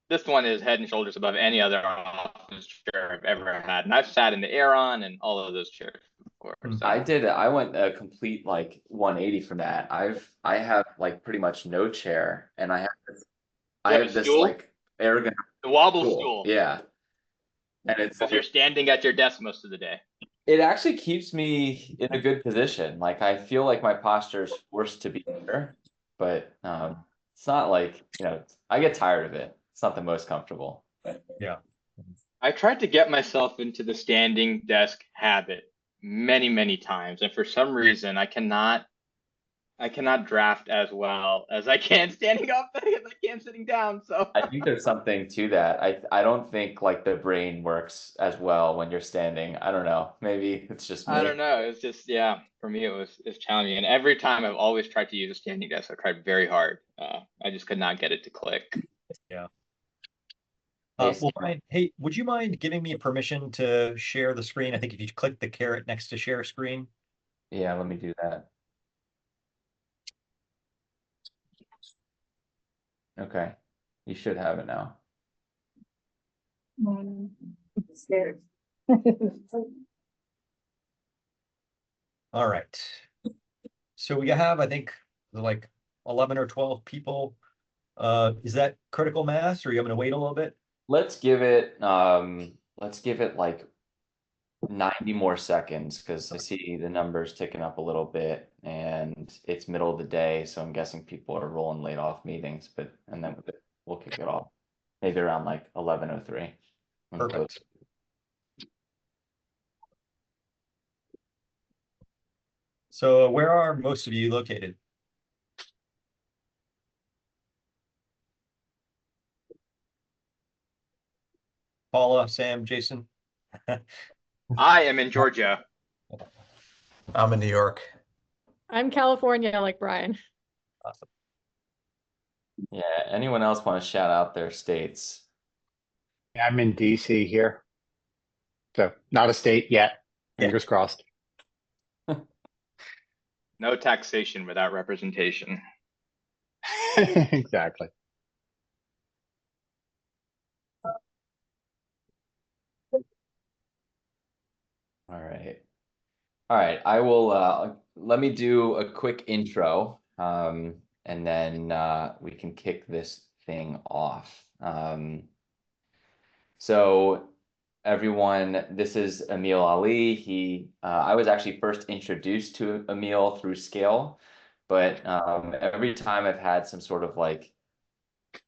this one is head and shoulders above any other office chair I've ever had. And I've sat in the Aeron and all of those chairs before. So I went a complete like 180 from that. I have like pretty much no chair, and I you have a have this stool, like arrogant the wobble stool. stool, Yeah. And it's because you're like standing at your desk most of the day. it actually keeps me in a good position. Like I feel like my posture is forced to be there, but it's not like, I get tired of it. It's not the most comfortable. Yeah. I tried to get myself into the standing desk habit many, many times, and for some reason I cannot draft as well as I can standing up as I can sitting down. So I think there's something to that. I don't think like the brain works as well when you're standing. I don't know. Maybe it's just I me. don't know. It's just, yeah, for me it's challenging. And every time I've always tried to use a standing desk. I tried very hard. I just could not get it to click. Yeah. Hey, Well, Brian, hey, would you mind giving me permission to share the screen? I think if you click the caret next to share screen. yeah, let me do that. Okay. You should have it now. I'm scared. All right. So we have, I think, like 11 or 12 people. Is that critical mass, or are you going to wait a little bit? Let's give it like 90 more seconds because I see the numbers ticking up a little bit and it's middle of the day, so I'm guessing people are rolling late off meetings, and then we'll kick it off. Maybe around like 11:03. Perfect. So where are most of you located? Paula, Sam, Jason? I am in Georgia. I'm in New York. I'm California, like Brian. Awesome. Yeah, anyone else want to shout out their states? I'm in DC here. So not a state yet. Yeah. Fingers crossed. No taxation without representation. Exactly. All right. All right, I will let me do a quick intro, and then we can kick this thing off. So everyone, this is Emil Ali. I was actually first introduced to Emil through Scale, but every time I've had some sort of like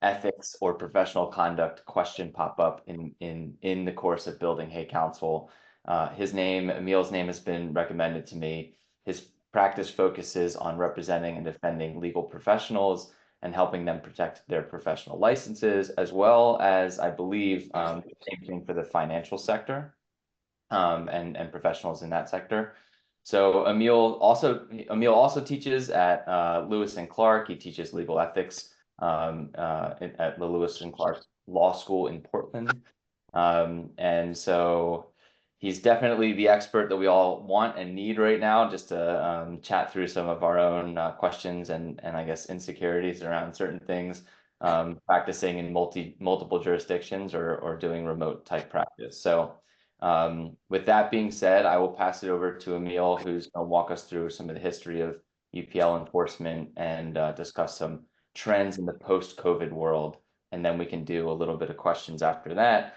ethics or professional conduct question pop up in the course of building Hey Council. Emil's name has been recommended to me. His practice focuses on representing and defending legal professionals and helping them protect their professional licenses, as well as, I believe, the same thing for the financial sector, and professionals in that sector. So Emil also teaches at Lewis and Clark. He teaches legal ethics at the Lewis and Clark Law School in Portland. And so he's definitely the expert that we all want and need right now, just to chat through some of our own questions and I guess insecurities around certain things, practicing in multiple jurisdictions or doing remote type practice. So with that being said, I will pass it over to Emil, who's going to walk us through some of the history of UPL enforcement and discuss some trends in the post-COVID world. And then we can do a little bit of questions after that.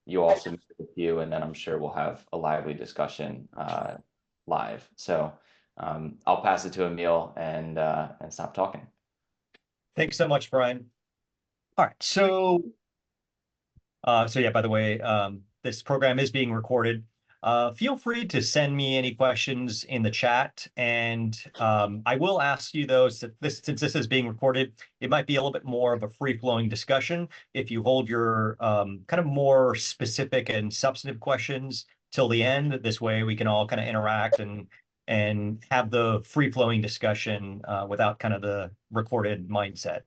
You all submit a few, and then I'm sure we'll have a lively discussion live. So I'll pass it to Emil and stop talking. Thanks so much, Brian. All right. So yeah, by the way, this program is being recorded. Feel free to send me any questions in the chat, and I will ask you though, since this is being recorded, it might be a little bit more of a free-flowing discussion. If you hold your kind of more specific and substantive questions till the end, this way we can all kind of interact and have the free-flowing discussion without kind of the recorded mindset.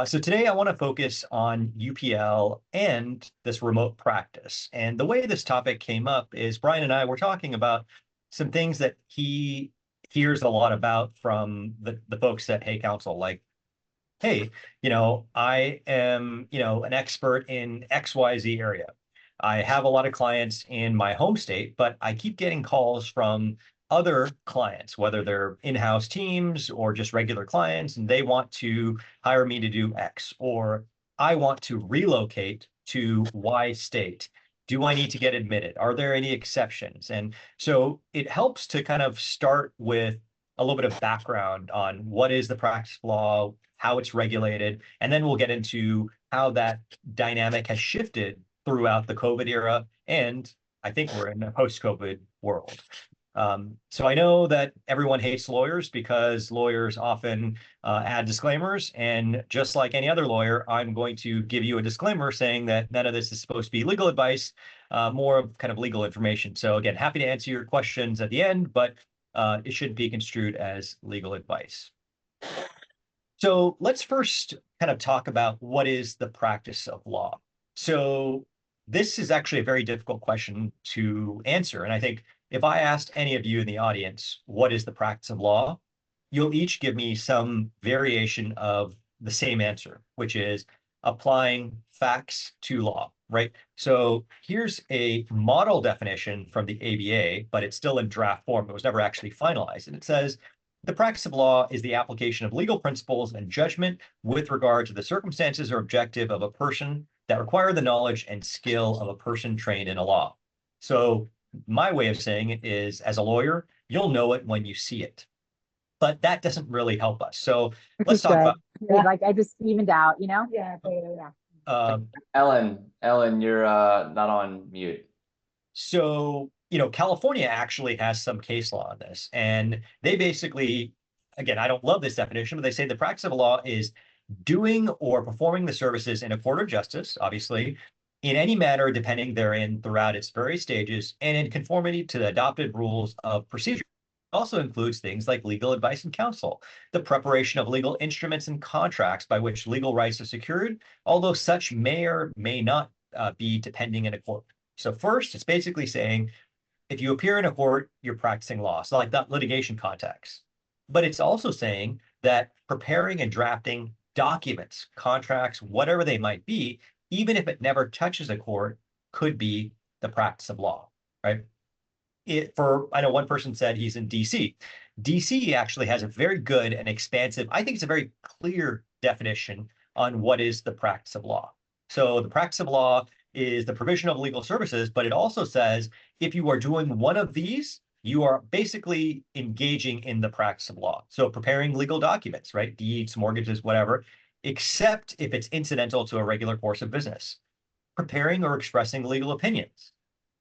So today I want to focus on UPL and this remote practice. And the way this topic came up is Brian and I were talking about some things that he hears a lot about from the folks at Hey Council, like hey, I am, an expert in XYZ area. I have a lot of clients in my home state, but I keep getting calls from other clients, whether they're in-house teams or just regular clients, and they want to hire me to do X, or I want to relocate to Y state. Do I need to get admitted? Are there any exceptions? And so it helps to kind of start with a little bit of background on what is the practice of law, how it's regulated, and then we'll get into how that dynamic has shifted throughout the COVID era. And I think we're in a post-COVID world. So I know that everyone hates lawyers because lawyers often add disclaimers. And just like any other lawyer, I'm going to give you a disclaimer saying that none of this is supposed to be legal advice, more of kind of legal information. So again, happy to answer your questions at the end, but it should be construed as legal advice. So let's first kind of talk about what is the practice of law. So this is actually a very difficult question to answer. And I think if I asked any of you in the audience, what is the practice of law? You'll each give me some variation of the same answer, which is applying facts to law, right? So here's a model definition from the ABA, but it's still in draft form. It was never actually finalized. And it says, the practice of law is the application of legal principles and judgment with regard to the circumstances or objective of a person that require the knowledge and skill of a person trained in a law. So my way of saying it is, as a lawyer, you'll know it when you see it. But that doesn't really help us. So let's talk about. Yeah. Like I just evened out, Yeah. Ellen, you're not on mute. So, California actually has some case law on this, and they basically, again, I don't love this definition, but they say the practice of law is doing or performing the services in a court of justice, obviously, in any manner depending therein throughout its various stages and in conformity to the adopted rules of procedure. It also includes things like legal advice and counsel, the preparation of legal instruments and contracts by which legal rights are secured, although such may or may not be depending in a court. So first, it's basically saying, if you appear in a court, you're practicing law. So like that litigation context. But it's also saying that preparing and drafting documents, contracts, whatever they might be, even if it never touches a court, could be the practice of law, right? I know one person said he's in DC. DC actually has a very good and expansive, I think it's a very clear definition on what is the practice of law. So the practice of law is the provision of legal services, but it also says if you are doing one of these, you are basically engaging in the practice of law. So preparing legal documents, right? Deeds, mortgages, whatever, except if it's incidental to a regular course of business. Preparing or expressing legal opinions,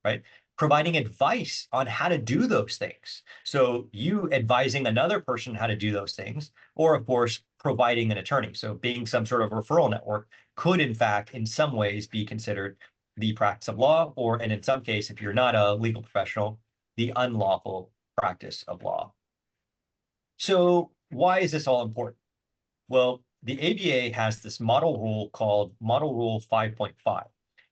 right? Providing advice on how to do those things. So you advising another person how to do those things, or of course, providing an attorney. So being some sort of referral network could in fact, in some ways be considered the practice of law, and in some case, if you're not a legal professional, the unlawful practice of law. So why is this all important? Well, the ABA has this model rule called Model Rule 5.5,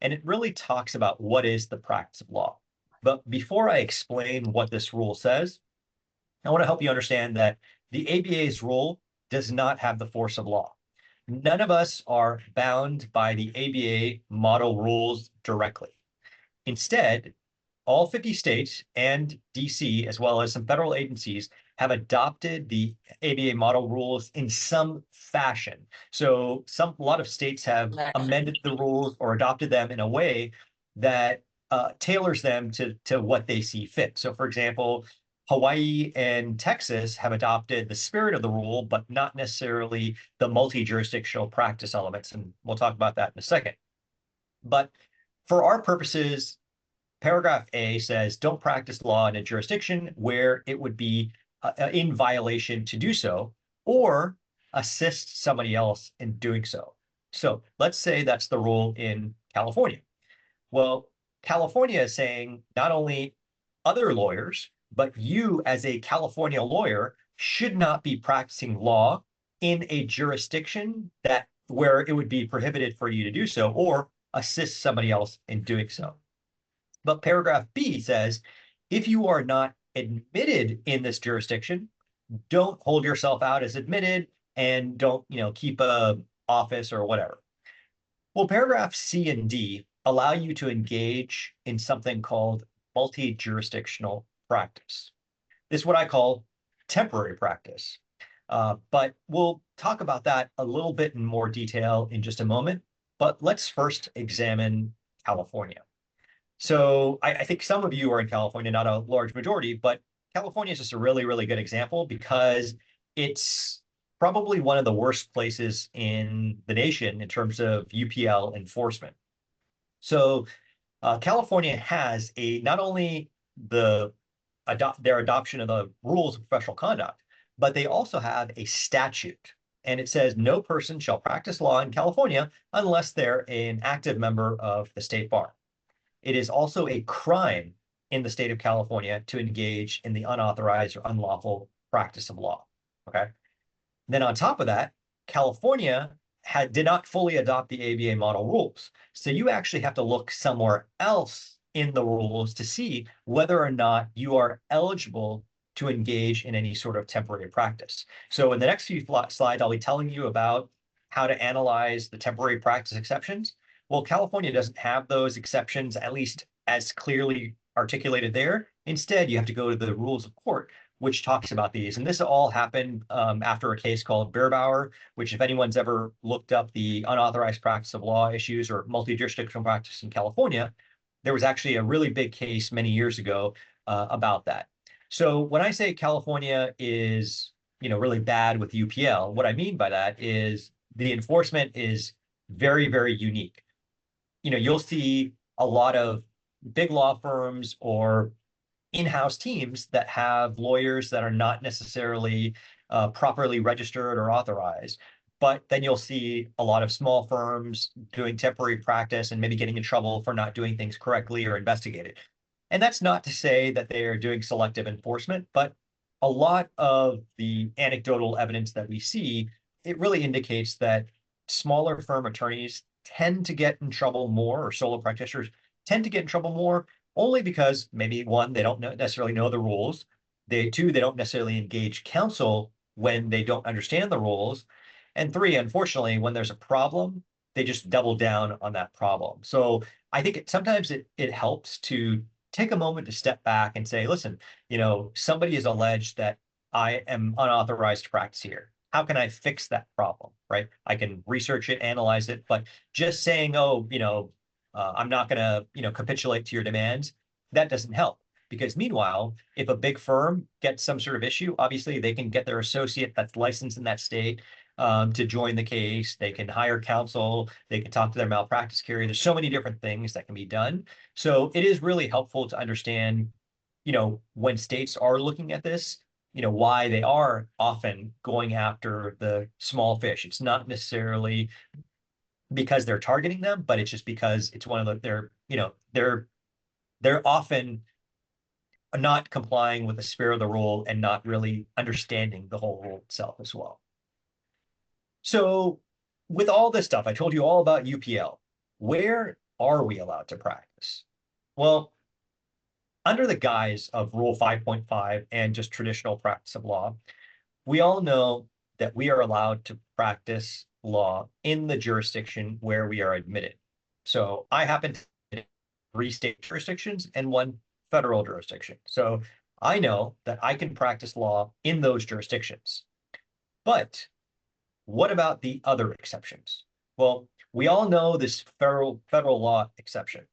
and it really talks about what is the practice of law. But before I explain what this rule says, I want to help you understand that the ABA's rule does not have the force of law. None of us are bound by the ABA model rules directly. Instead, all 50 states and DC, as well as some federal agencies, have adopted the ABA model rules in some fashion. So a lot of states have amended the rules or adopted them in a way that tailors them to what they see fit. So for example, Hawaii and Texas have adopted the spirit of the rule, but not necessarily the multi-jurisdictional practice elements. And we'll talk about that in a second. But for our purposes, paragraph A says, don't practice law in a jurisdiction where it would be in violation to do so, or assist somebody else in doing so. So let's say that's the rule in California. Well, California is saying not only other lawyers, but you as a California lawyer should not be practicing law in a jurisdiction where it would be prohibited for you to do so, or assist somebody else in doing so. But paragraph B says, if you are not admitted in this jurisdiction, don't hold yourself out as admitted, and don't, keep a office or whatever. Well, paragraph C and D allow you to engage in something called multi-jurisdictional practice. This is what I call temporary practice. But we'll talk about that a little bit in more detail in just a moment. But let's first examine California. So I think some of you are in California, not a large majority, but California is just a really, really good example because it's probably one of the worst places in the nation in terms of UPL enforcement. So California has not only their adoption of the rules of professional conduct, but they also have a statute. And it says no person shall practice law in California unless they're an active member of the state bar. It is also a crime in the state of California to engage in the unauthorized or unlawful practice of law. Okay. Then on top of that, California did not fully adopt the ABA model rules. So you actually have to look somewhere else in the rules to see whether or not you are eligible to engage in any sort of temporary practice. So in the next few slides, I'll be telling you about how to analyze the temporary practice exceptions. Well, California doesn't have those exceptions, at least as clearly articulated there. Instead, you have to go to the rules of court, which talks about these. And this all happened after a case called Beerbauer, which if anyone's ever looked up the unauthorized practice of law issues or multi-jurisdictional practice in California, there was actually a really big case many years ago about that. So when I say California is, really bad with UPL, what I mean by that is the enforcement is very, very unique. You'll see a lot of big law firms or in-house teams that have lawyers that are not necessarily properly registered or authorized. But then you'll see a lot of small firms doing temporary practice and maybe getting in trouble for not doing things correctly or investigated. And that's not to say that they are doing selective enforcement, but a lot of the anecdotal evidence that we see, it really indicates that smaller firm attorneys tend to get in trouble more, or solo practitioners tend to get in trouble more, only because maybe one, they don't necessarily know the rules. Two, they don't necessarily engage counsel when they don't understand the rules. And three, unfortunately, when there's a problem, they just double down on that problem. So I think sometimes it helps to take a moment to step back and say, listen, somebody has alleged that I am unauthorized to practice here. How can I fix that problem, right? I can research it, analyze it, but just saying, I'm not going to, capitulate to your demands, that doesn't help. Because meanwhile, if a big firm gets some sort of issue, obviously they can get their associate that's licensed in that state to join the case. They can hire counsel. They can talk to their malpractice carrier. There's so many different things that can be done. So it is really helpful to understand, when states are looking at this, why they are often going after the small fish. It's not necessarily because they're targeting them, but it's just because it's one of they're often not complying with the spirit of the rule and not really understanding the whole rule itself as well. So with all this stuff, I told you all about UPL. Where are we allowed to practice? Well, under the guise of Rule 5.5 and just traditional practice of law, we all know that we are allowed to practice law in the jurisdiction where we are admitted. So I happen to 3 state jurisdictions and 1 federal jurisdiction. So I know that I can practice law in those jurisdictions. But what about the other exceptions? Well, we all know this federal law exception.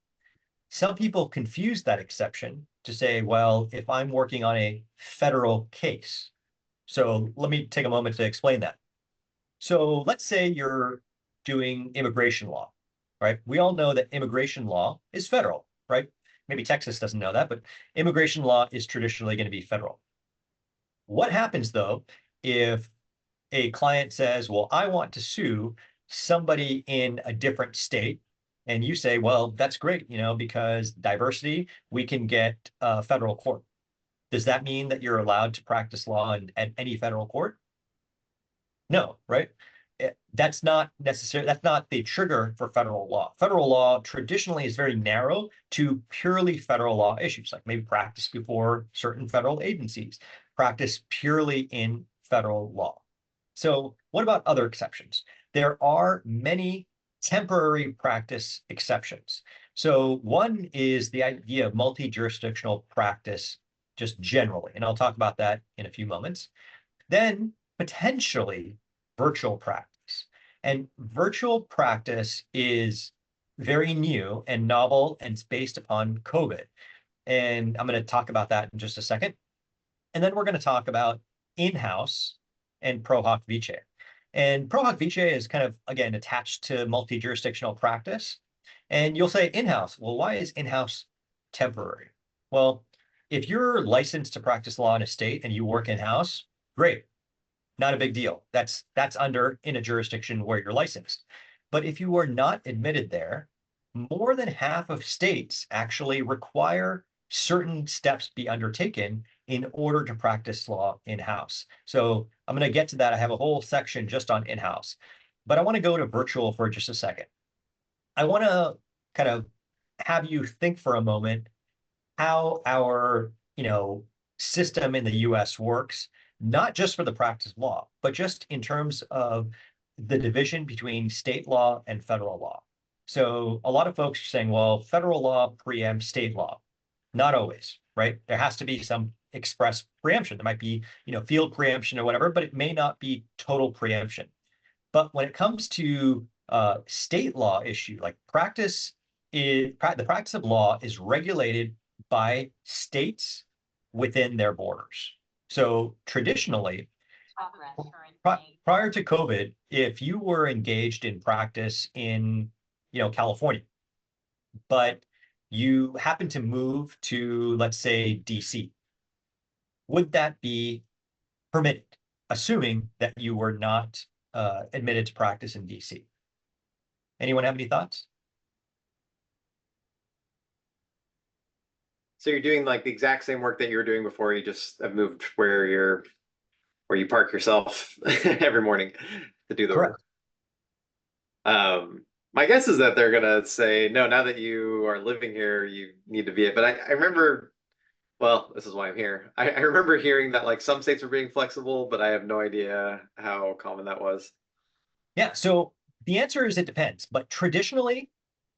Some people confuse that exception to say, well, if I'm working on a federal case. So let me take a moment to explain that. So let's say you're doing immigration law, right? We all know that immigration law is federal, right? Maybe Texas doesn't know that, but immigration law is traditionally going to be federal. What happens though if a client says, well, I want to sue somebody in a different state, and you say, well, that's great, because diversity, we can get a federal court. Does that mean that you're allowed to practice law at any federal court? No, right? That's not necessary. That's not the trigger for federal law. Federal law traditionally is very narrow to purely federal law issues, like maybe practice before certain federal agencies, practice purely in federal law. So what about other exceptions? There are many temporary practice exceptions. So one is the idea of multi-jurisdictional practice just generally, and I'll talk about that in a few moments. Then potentially virtual practice. And virtual practice is very new and novel, and it's based upon COVID. And I'm going to talk about that in just a second. And then we're going to talk about in-house and pro hoc vice. And pro hoc vice is kind of, again, attached to multi-jurisdictional practice. And you'll say in-house. Well, why is in-house temporary? Well, if you're licensed to practice law in a state and you work in-house, great. Not a big deal. That's in a jurisdiction where you're licensed. But if you are not admitted there, more than half of states actually require certain steps be undertaken in order to practice law in-house. So I'm going to get to that. I have a whole section just on in-house, but I want to go to virtual for just a second. I want to kind of have you think for a moment how our, system in the US works, not just for the practice of law, but just in terms of the division between state law and federal law. So a lot of folks are saying, well, federal law preempts state law. Not always, right? There has to be some express preemption. There might be, field preemption or whatever, but it may not be total preemption. But when it comes to state law issue, like the practice of law is regulated by states within their borders. So traditionally, prior to COVID, if you were engaged in practice in, California, but you happen to move to, let's say, DC, would that be permitted, assuming that you were not admitted to practice in DC? Anyone have any thoughts? So you're doing like the exact same work that you were doing before, you just have moved where you park yourself every morning to do the Correct. work. My guess is that they're gonna say, no, now that you are living here, you need to be it. But I remember, well, this is why I'm here. I remember hearing that like some states were being flexible, but I have no idea how common that was. Yeah, so the answer is it depends. But traditionally,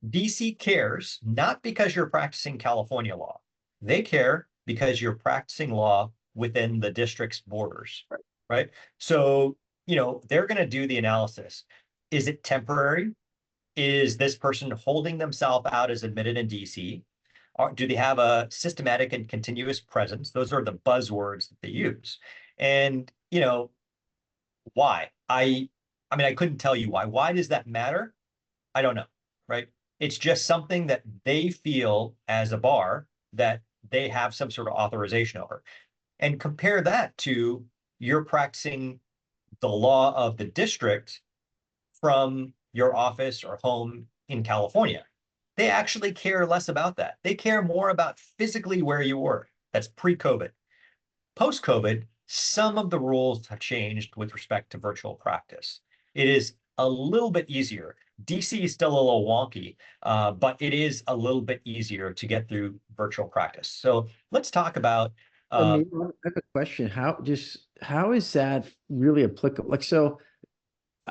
DC cares not because you're practicing California law. They care because you're practicing law within the district's borders, right? So, they're going to do the analysis. Is it temporary? Is this person holding themselves out as admitted in DC? Or do they have a systematic and continuous presence? Those are the buzzwords that they use. And, why? I mean, I couldn't tell you why. Why does that matter? I don't know, right? It's just something that they feel as a bar that they have some sort of authorization over. And compare that to you're practicing the law of the district from your office or home in California. They actually care less about that. They care more about physically where you work. That's pre-COVID. Post-COVID, some of the rules have changed with respect to virtual practice. It is a little bit easier. DC is still a little wonky, but it is a little bit easier to get through virtual practice. So let's talk about. I have a question. How is that really applicable? Like, so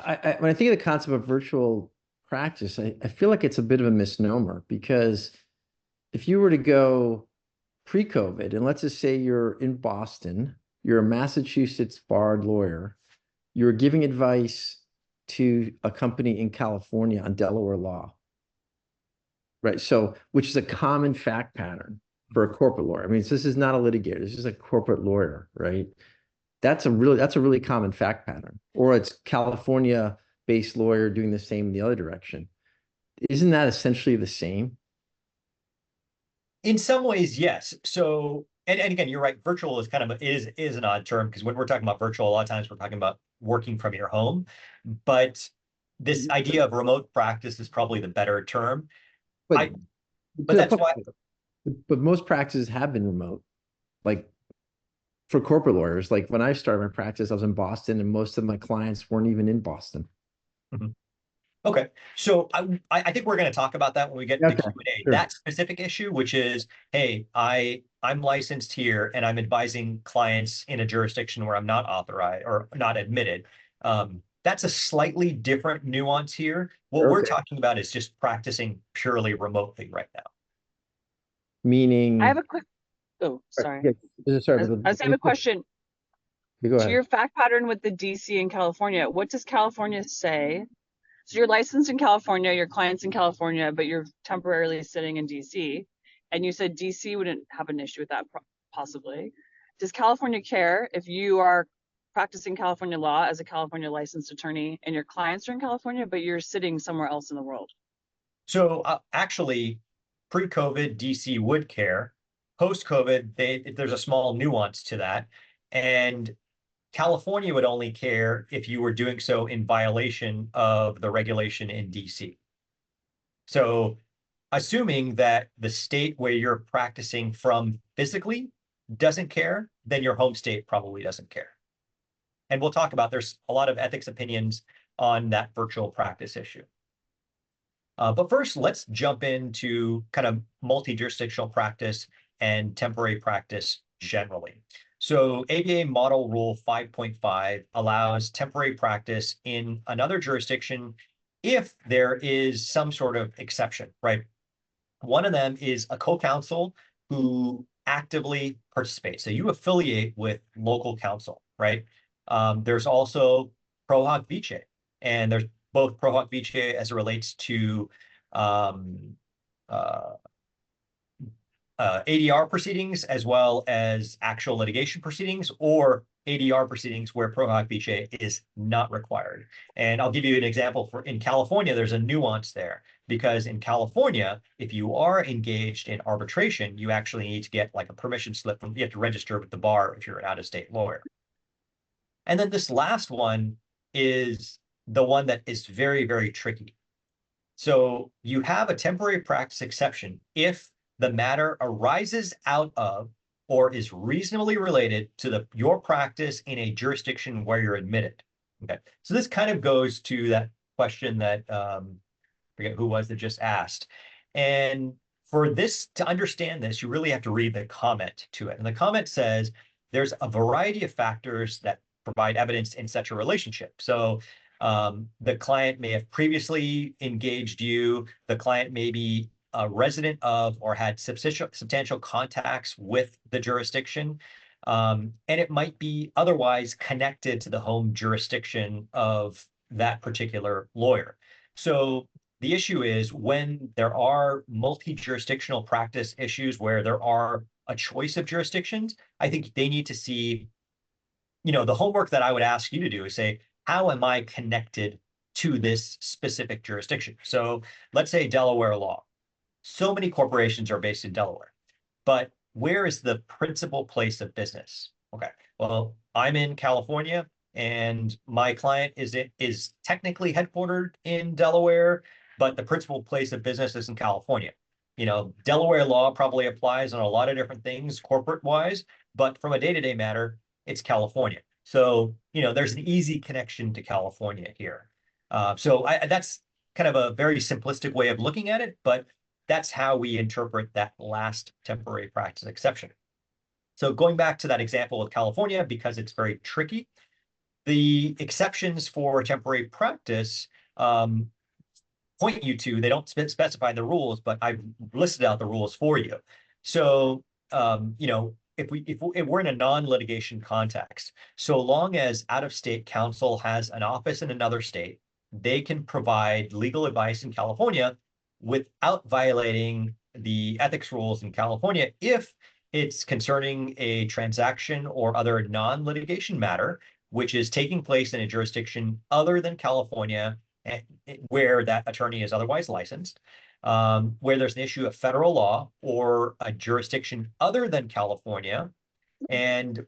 when I think of the concept of virtual practice, I feel like it's a bit of a misnomer, because if you were to go pre-COVID, and let's just say you're in Boston, you're a Massachusetts barred lawyer, you're giving advice to a company in California on Delaware law, right? So, which is a common fact pattern for a corporate lawyer. I mean, so this is not a litigator, this is a corporate lawyer, right? That's a really common fact pattern. Or it's California-based lawyer doing the same in the other direction. Isn't that essentially the same? In some ways, yes. So, and again, you're right. Virtual is kind of is an odd term, because when we're talking about virtual, a lot of times we're talking about working from your home. But this idea of remote practice is probably the better term. But that's why. But most practices have been remote, like for corporate lawyers. Like when I started my practice, I was in Boston, and most of my clients weren't even in Boston. Mm-hmm. Okay, so I think we're going to talk about that when we get to the Q&A. Sure. That specific issue, which is, hey, I'm licensed here and I'm advising clients in a jurisdiction where I'm not authorized or not admitted. that's a slightly different nuance here. What we're Okay. talking about is just practicing purely remotely right now. Meaning. I have a quick, oh, sorry. Yeah, sorry, I just have a question. You go To ahead. your fact pattern with the DC in California, what does California say? So you're licensed in California, your client's in California, but you're temporarily sitting in DC. And you said DC wouldn't have an issue with that possibly. Does California care if you are practicing California law as a California licensed attorney and your clients are in California, but you're sitting somewhere else in the world? So actually, pre-COVID, DC would care. Post-COVID, there's a small nuance to that. And California would only care if you were doing so in violation of the regulation in DC. So assuming that the state where you're practicing from physically doesn't care, then your home state probably doesn't care. And we'll talk about, there's a lot of ethics opinions on that virtual practice issue. But first, let's jump into kind of multi-jurisdictional practice and temporary practice generally. So ABA Model Rule 5.5 allows temporary practice in another jurisdiction if there is some sort of exception, right? One of them is a co-counsel who actively participates. So you affiliate with local counsel, right? There's also pro hoc vice, and there's both pro hoc vice as it relates to ADR proceedings as well as actual litigation proceedings, or ADR proceedings where pro hoc vice is not required. And I'll give you an example. For in California, there's a nuance there, because in California, if you are engaged in arbitration, you actually need to get like a permission slip from, you have to register with the bar if you're an out-of-state lawyer. And then this last one is the one that is very, very tricky. So you have a temporary practice exception if the matter arises out of or is reasonably related to your practice in a jurisdiction where you're admitted. Okay, so this kind of goes to that question that forget who was that just asked. And for this, to understand this, you really have to read the comment to it. And the comment says there's a variety of factors that provide evidence in such a relationship. So the client may have previously engaged you. The client may be a resident of or had substantial contacts with the jurisdiction. And it might be otherwise connected to the home jurisdiction of that particular lawyer. So the issue is when there are multi-jurisdictional practice issues where there are a choice of jurisdictions, I think they need to see, the homework that I would ask you to do is say, how am I connected to this specific jurisdiction? So let's say Delaware law. So many corporations are based in Delaware, but where is the principal place of business? Okay, well, I'm in California and my client is technically headquartered in Delaware, but the principal place of business is in California. Delaware law probably applies on a lot of different things corporate wise, but from a day-to-day matter, it's California. So, there's an easy connection to California here. So that's kind of a very simplistic way of looking at it, but that's how we interpret that last temporary practice exception. So going back to that example of California, because it's very tricky, the exceptions for temporary practice point you to, they don't specify the rules, but I've listed out the rules for you. So, if we're in a non-litigation context, so long as out-of-state counsel has an office in another state, they can provide legal advice in California without violating the ethics rules in California if it's concerning a transaction or other non-litigation matter, which is taking place in a jurisdiction other than California, where that attorney is otherwise licensed, where there's an issue of federal law or a jurisdiction other than California. And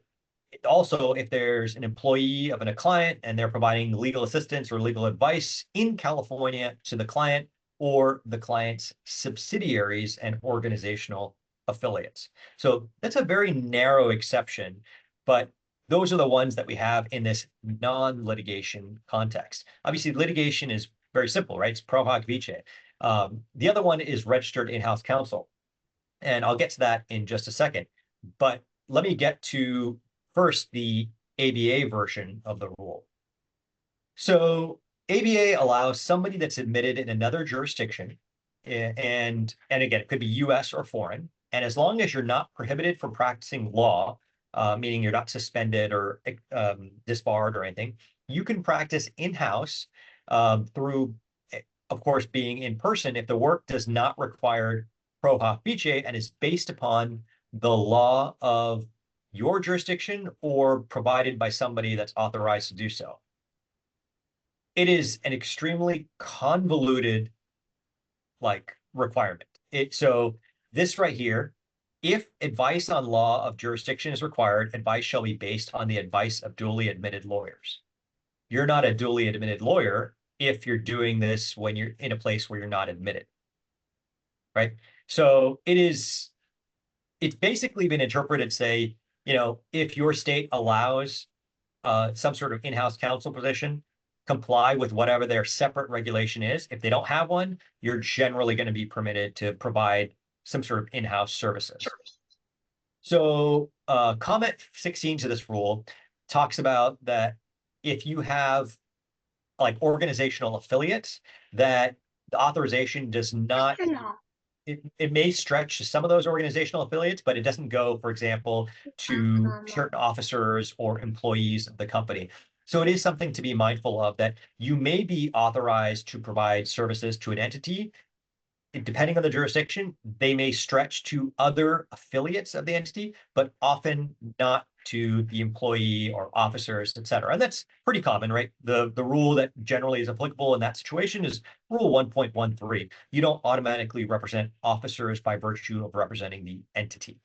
also, if there's an employee of a client and they're providing legal assistance or legal advice in California to the client or the client's subsidiaries and organizational affiliates. So that's a very narrow exception, but those are the ones that we have in this non-litigation context. Obviously, litigation is very simple, right? It's pro hoc vice. The other one is registered in-house counsel. And I'll get to that in just a second. But let me get to first the ABA version of the rule. So ABA allows somebody that's admitted in another jurisdiction, and again, it could be US or foreign. And as long as you're not prohibited from practicing law, meaning you're not suspended or disbarred or anything, you can practice in-house through, of course, being in person if the work does not require pro hac vice and is based upon the law of your jurisdiction or provided by somebody that's authorized to do so. It is an extremely convoluted requirement. So this right here, if advice on law of jurisdiction is required, advice shall be based on the advice of duly admitted lawyers. You're not a duly admitted lawyer if you're doing this when you're in a place where you're not admitted, right? So it's basically been interpreted, say, if your state allows some sort of in-house counsel position, comply with whatever their separate regulation is. If they don't have one, you're generally going to be permitted to provide some sort of in-house services. So comment 16 to this rule talks about that if you have organizational affiliates, that the authorization does not, it may stretch to some of those organizational affiliates, but it doesn't go, for example, to certain officers or employees of the company. So it is something to be mindful of, that you may be authorized to provide services to an entity. Depending on the jurisdiction, they may stretch to other affiliates of the entity, but often not to the employee or officers, et cetera. And that's pretty common, right? The rule that generally is applicable in that situation is Rule 1.13. You don't automatically represent officers by virtue of representing the entity.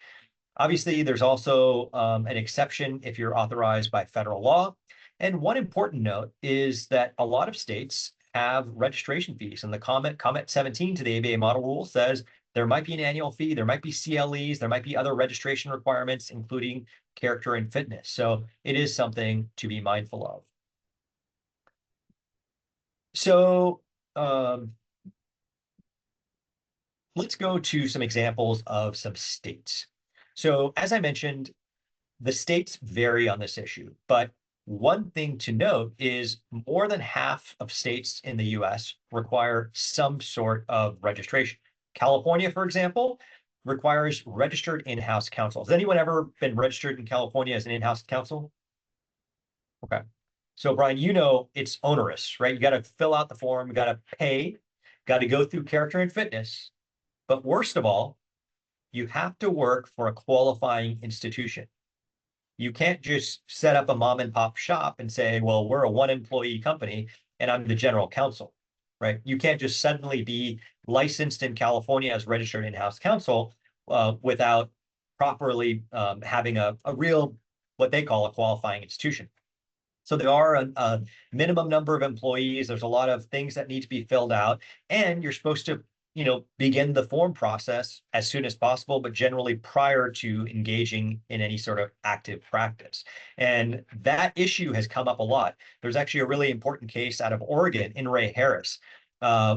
Obviously, there's also an exception if you're authorized by federal law. And one important note is that a lot of states have registration fees. And the comment 17 to the ABA model rule says there might be an annual fee, there might be CLEs, there might be other registration requirements, including character and fitness. So it is something to be mindful of. So let's go to some examples of some states. So as I mentioned, the states vary on this issue, but one thing to note is more than half of states in the US require some sort of registration. California, for example, requires registered in-house counsel. Has anyone ever been registered in California as an in-house counsel? Okay. So Brian, it's onerous, right? You got to fill out the form, you got to pay, got to go through character and fitness. But worst of all, you have to work for a qualifying institution. You can't just set up a mom and pop shop and say, well, we're a one employee company and I'm the general counsel, right? You can't just suddenly be licensed in California as registered in-house counsel without properly having a real, what they call a qualifying institution. So there are a minimum number of employees. There's a lot of things that need to be filled out, and you're supposed to begin the form process as soon as possible, but generally prior to engaging in any sort of active practice. And that issue has come up a lot. There's actually a really important case out of Oregon, in Ray Harris,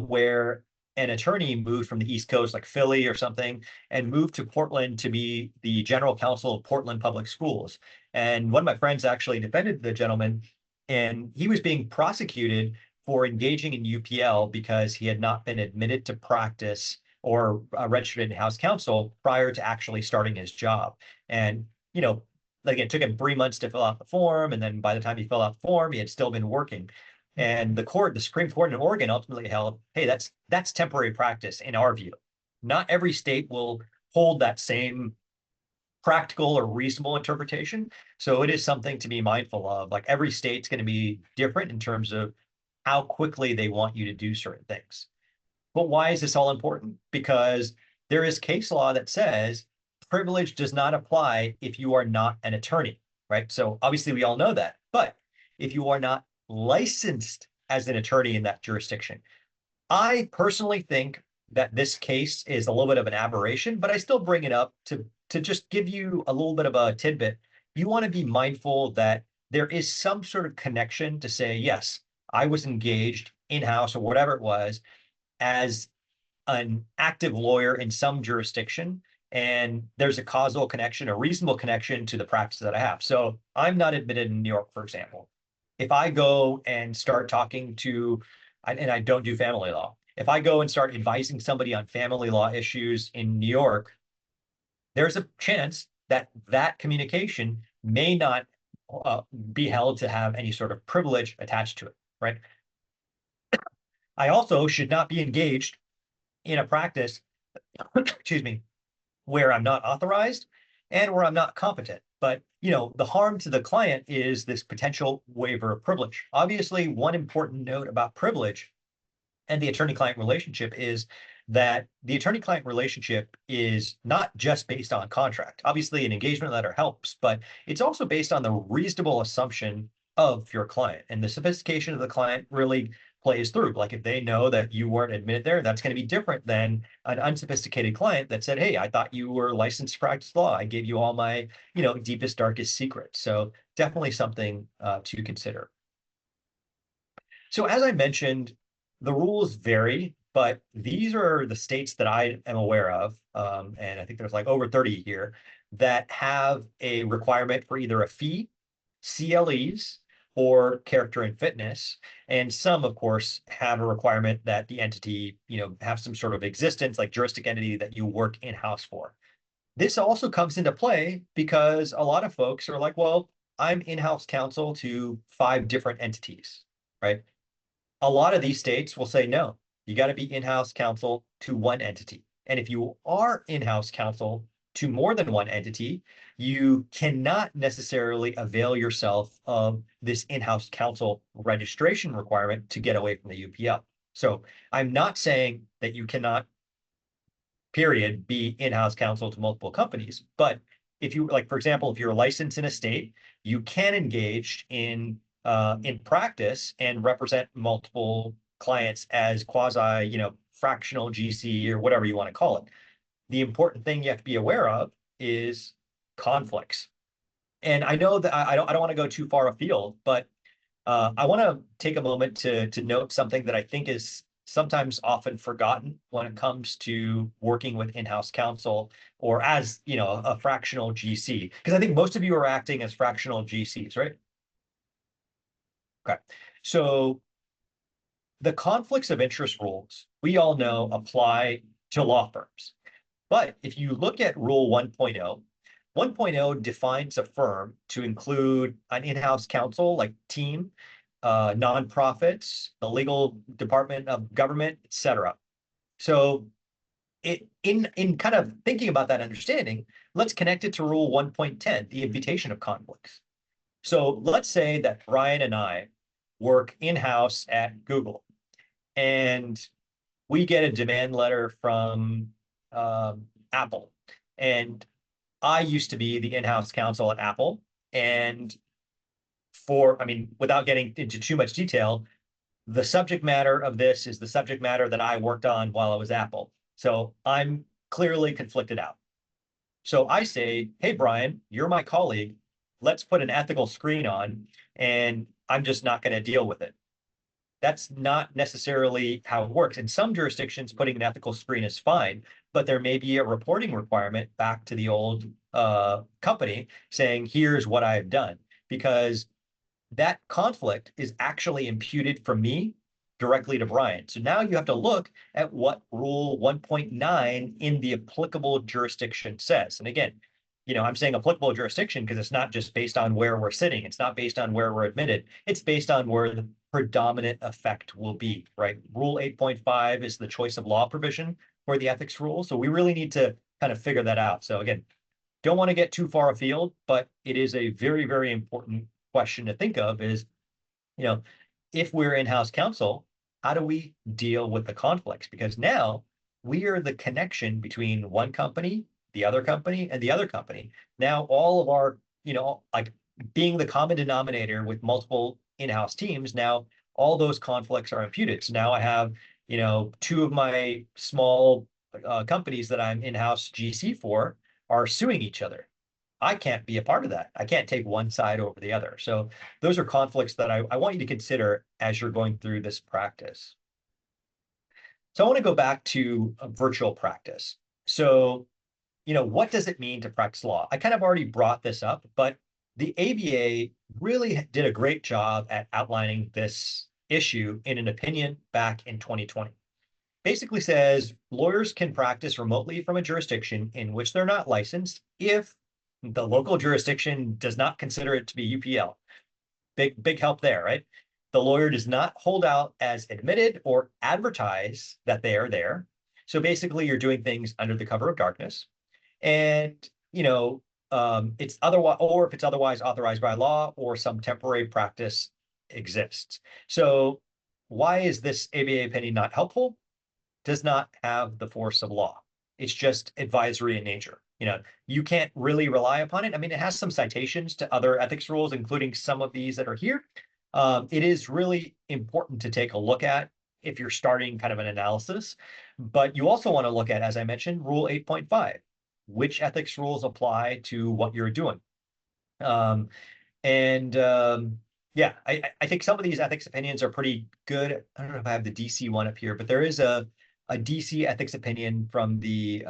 where an attorney moved from the East Coast, like Philly or something, and moved to Portland to be the general counsel of Portland Public Schools. And one of my friends actually defended the gentleman, and he was being prosecuted for engaging in UPL because he had not been admitted to practice or registered in-house counsel prior to actually starting his job. And, it took him 3 months to fill out the form. And then by the time he filled out the form, he had still been working. And the Supreme Court in Oregon ultimately held, hey, that's temporary practice in our view. Not every state will hold that same practical or reasonable interpretation. So it is something to be mindful of. Like every state's going to be different in terms of how quickly they want you to do certain things. But why is this all important? Because there is case law that says privilege does not apply if you are not an attorney, right? So obviously we all know that. But if you are not licensed as an attorney in that jurisdiction, I personally think that this case is a little bit of an aberration, but I still bring it up to just give you a little bit of a tidbit. You want to be mindful that there is some sort of connection to say, yes, I was engaged in-house or whatever it was as an active lawyer in some jurisdiction, and there's a causal connection, a reasonable connection to the practice that I have. So I'm not admitted in New York, for example. if I go and start talking to, and I don't do family law, if I go and start advising somebody on family law issues in New York, there's a chance that that communication may not be held to have any sort of privilege attached to it, right? I also should not be engaged in a practice, excuse me, where I'm not authorized and where I'm not competent. But, the harm to the client is this potential waiver of privilege. Obviously, one important note about privilege and the attorney-client relationship is that the attorney-client relationship is not just based on contract. Obviously, an engagement letter helps, but it's also based on the reasonable assumption of your client. And the sophistication of the client really plays through. Like if they know that you weren't admitted there, that's going to be different than an unsophisticated client that said, hey, I thought you were licensed to practice law. I gave you all my, deepest, darkest secrets. So definitely something to consider. So as I mentioned, the rules vary, but these are the states that I am aware of, and I think there's like over 30 here, that have a requirement for either a fee, CLEs, or character and fitness. And some, of course, have a requirement that the entity, have some sort of existence, like juristic entity that you work in-house for. This also comes into play because a lot of folks are like, well, I'm in-house counsel to 5 different entities, right? A lot of these states will say, no, you got to be in-house counsel to one entity. And if you are in-house counsel to more than one entity, you cannot necessarily avail yourself of this in-house counsel registration requirement to get away from the UPL. So I'm not saying that you cannot, period, be in-house counsel to multiple companies. But if you, like, for example, if you're licensed in a state, you can engage in practice and represent multiple clients as quasi, fractional GC or whatever you want to call it. The important thing you have to be aware of is conflicts. And I know that I don't want to go too far afield, but I want to take a moment to note something that I think is sometimes often forgotten when it comes to working with in-house counsel or as, a fractional GC, because I think most of you are acting as fractional GCs, right? Okay, so the conflicts of interest rules, we all know apply to law firms. But if you look at Rule 1.0, 1.0 defines a firm to include an in-house counsel like team, nonprofits, the legal department of government, etc. So in kind of thinking about that understanding, let's connect it to Rule 1.10, the imputation of conflicts. So let's say that Brian and I work in-house at Google, and we get a demand letter from Apple. And I used to be the in-house counsel at Apple. And without getting into too much detail, the subject matter of this is the subject matter that I worked on while I was Apple. So I'm clearly conflicted out. So I say, hey, Brian, you're my colleague. Let's put an ethical screen on, and I'm just not going to deal with it. That's not necessarily how it works. In some jurisdictions, putting an ethical screen is fine, but there may be a reporting requirement back to the old company saying, here's what I've done, because that conflict is actually imputed from me directly to Brian. So now you have to look at what Rule 1.9 in the applicable jurisdiction says. And again, I'm saying applicable jurisdiction because it's not just based on where we're sitting. It's not based on where we're admitted. It's based on where the predominant effect will be, right? Rule 8.5 is the choice of law provision for the ethics rule. So we really need to kind of figure that out. So again, don't want to get too far afield, but it is a very, very important question to think of is, if we're in-house counsel, how do we deal with the conflicts? Because now we are the connection between one company, the other company, and the other company. Now all of our, like being the common denominator with multiple in-house teams, now all those conflicts are imputed. So now I have, 2 of my small companies that I'm in-house GC for are suing each other. I can't be a part of that. I can't take one side over the other. So those are conflicts that I want you to consider as you're going through this practice. So I want to go back to a virtual practice. So, what does it mean to practice law? I kind of already brought this up, but the ABA really did a great job at outlining this issue in an opinion back in 2020. Basically says lawyers can practice remotely from a jurisdiction in which they're not licensed if the local jurisdiction does not consider it to be UPL. Big help there, right? The lawyer does not hold out as admitted or advertise that they are there. So basically, you're doing things under the cover of darkness. And, it's otherwise, or if it's otherwise authorized by law or some temporary practice exists. So why is this ABA opinion not helpful? Does not have the force of law. It's just advisory in nature. You can't really rely upon it. I mean, it has some citations to other ethics rules, including some of these that are here. It is really important to take a look at if you're starting kind of an analysis, but you also want to look at, as I mentioned, Rule 8.5, which ethics rules apply to what you're doing. Yeah, I think some of these ethics opinions are pretty good. I don't know if I have the DC one up here, but there is a DC ethics opinion from the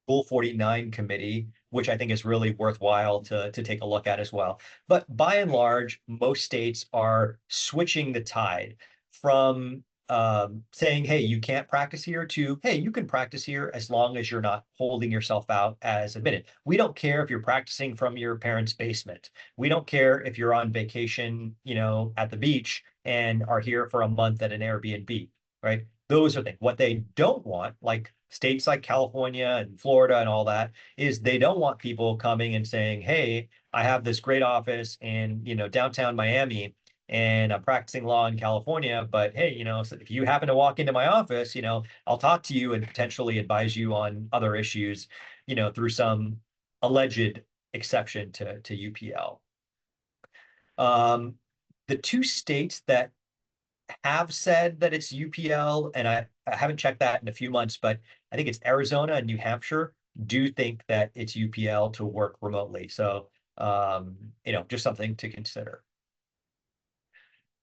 Rule 49 committee, which I think is really worthwhile to take a look at as well. But by and large, most states are switching the tide from saying, hey, you can't practice here to, hey, you can practice here as long as you're not holding yourself out as admitted. We don't care if you're practicing from your parents' basement. We don't care if you're on vacation, at the beach and are here for a month at an Airbnb, right? Those are things. What they don't want, like states like California and Florida and all that, is they don't want people coming and saying, hey, I have this great office in, downtown Miami and I'm practicing law in California, but hey, so if you happen to walk into my office, I'll talk to you and potentially advise you on other issues, through some alleged exception to UPL. The two states that have said that it's UPL, and I haven't checked that in a few months, but I think it's Arizona and New Hampshire do think that it's UPL to work remotely. So, just something to consider.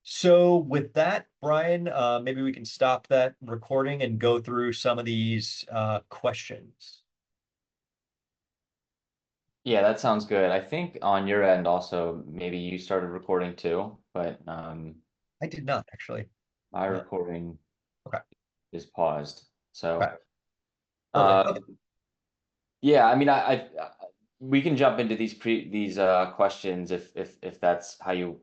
So with that, Brian, maybe we can stop that recording and go through some of these questions. Yeah, that sounds good. I think on your end also, maybe you started recording too, but I did not actually. my recording Okay. is paused. So Okay. Okay. yeah, I mean, we can jump into these questions if that's how you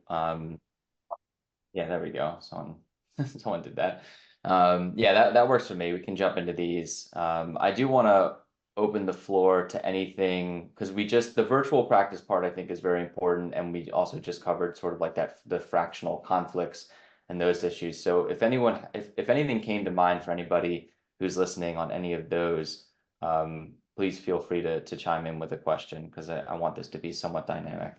yeah, there we go. Someone did that. Yeah, that works for me. We can jump into these. I do want to open the floor to anything because the virtual practice part I think is very important, and we also just covered sort of like the fractional conflicts and those issues. So if anything came to mind for anybody who's listening on any of those, please feel free to chime in with a question because I want this to be somewhat dynamic.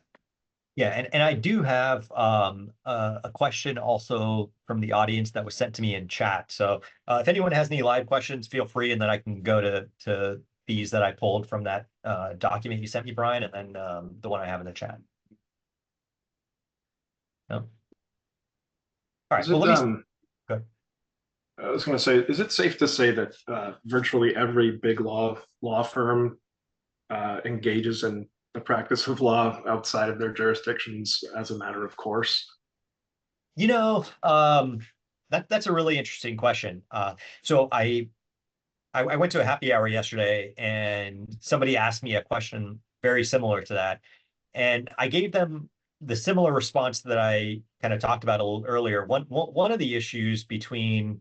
Yeah, and I do have a question also from the audience that was sent to me in chat. So if anyone has any live questions, feel free, and then I can go to these that I pulled from that document you sent me, Brian, and then the one I have in the chat. No. All right. Well, let me. Go. I was going to say, is it safe to say that virtually every big law firm engages in the practice of law outside of their jurisdictions as a matter of course? That's a really interesting question. So I went to a happy hour yesterday and somebody asked me a question very similar to that. And I gave them the similar response that I kind of talked about a little earlier. One of the issues between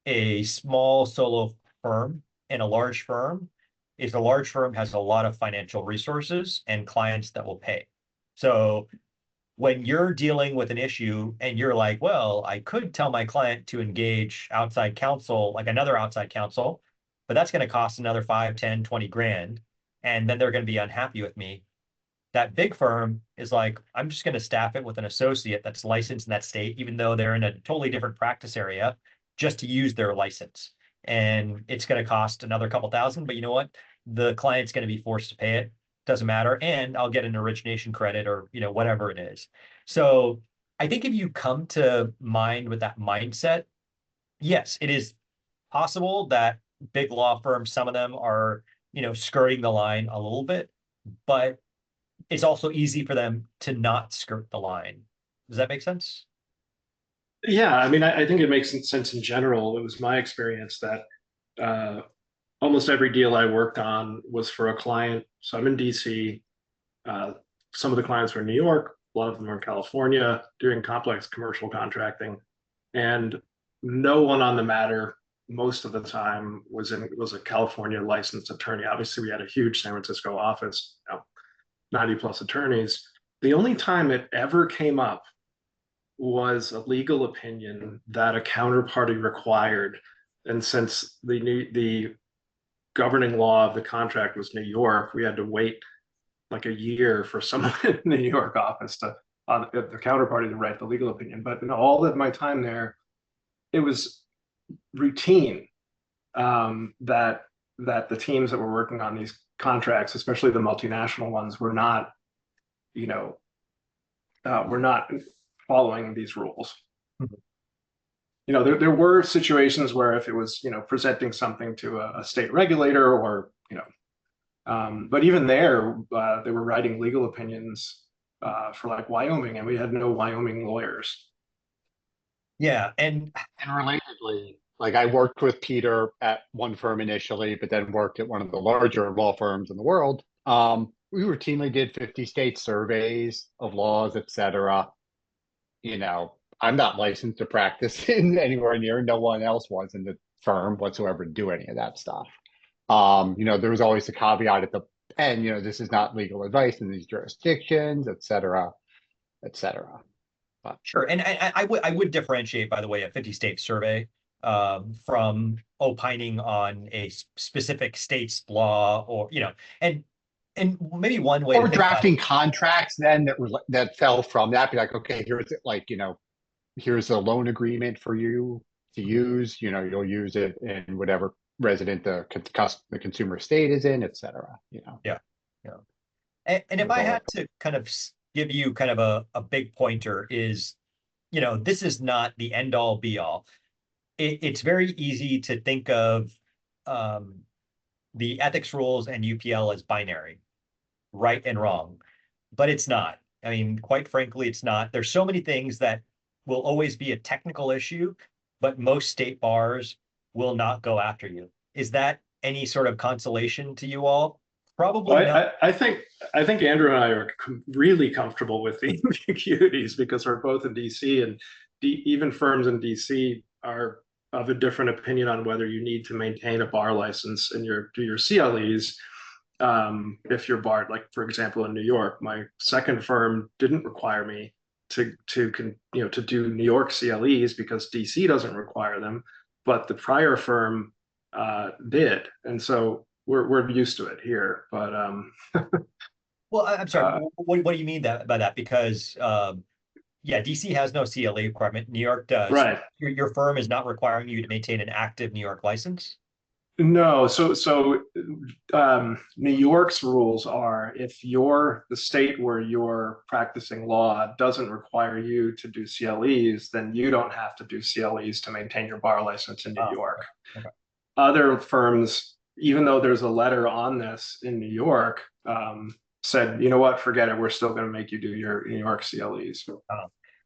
a small solo firm and a large firm is the large firm has a lot of financial resources and clients that will pay. So when you're dealing with an issue and you're like, well, I could tell my client to engage outside counsel, like another outside counsel, but that's going to cost another 5, 10, 20 grand. And then they're going to be unhappy with me. That big firm is like, I'm just going to staff it with an associate that's licensed in that state, even though they're in a totally different practice area, just to use their license. And it's going to cost another couple thousand, but you know what? The client's going to be forced to pay it. Doesn't matter. And I'll get an origination credit or, whatever it is. So I think if you come to mind with that mindset, yes, it is possible that big law firms, some of them are, skirting the line a little bit, but it's also easy for them to not skirt the line. Does that make sense? Yeah, I mean, I think it makes sense in general. It was my experience that almost every deal I worked on was for a client. So I'm in DC. Some of the clients were in New York, a lot of them are in California doing complex commercial contracting. And no one on the matter most of the time was a California licensed attorney. Obviously, we had a huge San Francisco office, 90 plus attorneys. The only time it ever came up was a legal opinion that a counterparty required. And since the governing law of the contract was New York, we had to wait like a year for someone in the New York office to the counterparty to write the legal opinion. But all of my time there, it was routine that the teams that were working on these contracts, especially the multinational ones, were not, we're not following these rules. There were situations where if it was, presenting something to a state regulator or, but even there, they were writing legal opinions for like Wyoming, and we had no Wyoming lawyers. Yeah, and relatedly, like I worked with Peter at one firm initially, but then worked at one of the larger law firms in the world. We routinely did 50 state surveys of laws, etc. I'm not licensed to practice in anywhere near. No one else was in the firm whatsoever to do any of that stuff. There was always a caveat at the end, this is not legal advice in these jurisdictions, etc., etc. Sure, and I would differentiate, by the way, a 50 state survey from opining on a specific state's law, or and maybe one way or to think drafting about contracts then that fell from that. Be like, okay, here's a loan agreement for you to use. You'll use it in whatever resident the consumer state is in, etc. Yeah. And if I had to kind of give you kind of a big pointer is, this is not the end all be all. It's very easy to think of the ethics rules and UPL as binary, right and wrong, but it's not. I mean, quite frankly, it's not. There's so many things that will always be a technical issue, but most state bars will not go after you. Is that any sort of consolation to you all? Probably Well, not. I think Andrew and I are really comfortable with the ambiguities because we're both in DC, and even firms in DC are of a different opinion on whether you need to maintain a bar license and do your CLEs if you're barred. Like for example, in New York, my second firm didn't require me to do New York CLEs because DC doesn't require them, but the prior firm did, and so we're used to it here. But Well, I'm sorry. What do you mean by that? Because yeah, DC has no CLE requirement. New York does. Right. Your firm is not requiring you to maintain an active New York license. No, so New York's rules are if the state where you're practicing law doesn't require you to do CLEs, then you don't have to do CLEs to maintain your bar license in New York. Okay. Other firms, even though there's a letter on this in New York, said, you know what, forget it, we're still going to make you do your New York CLEs.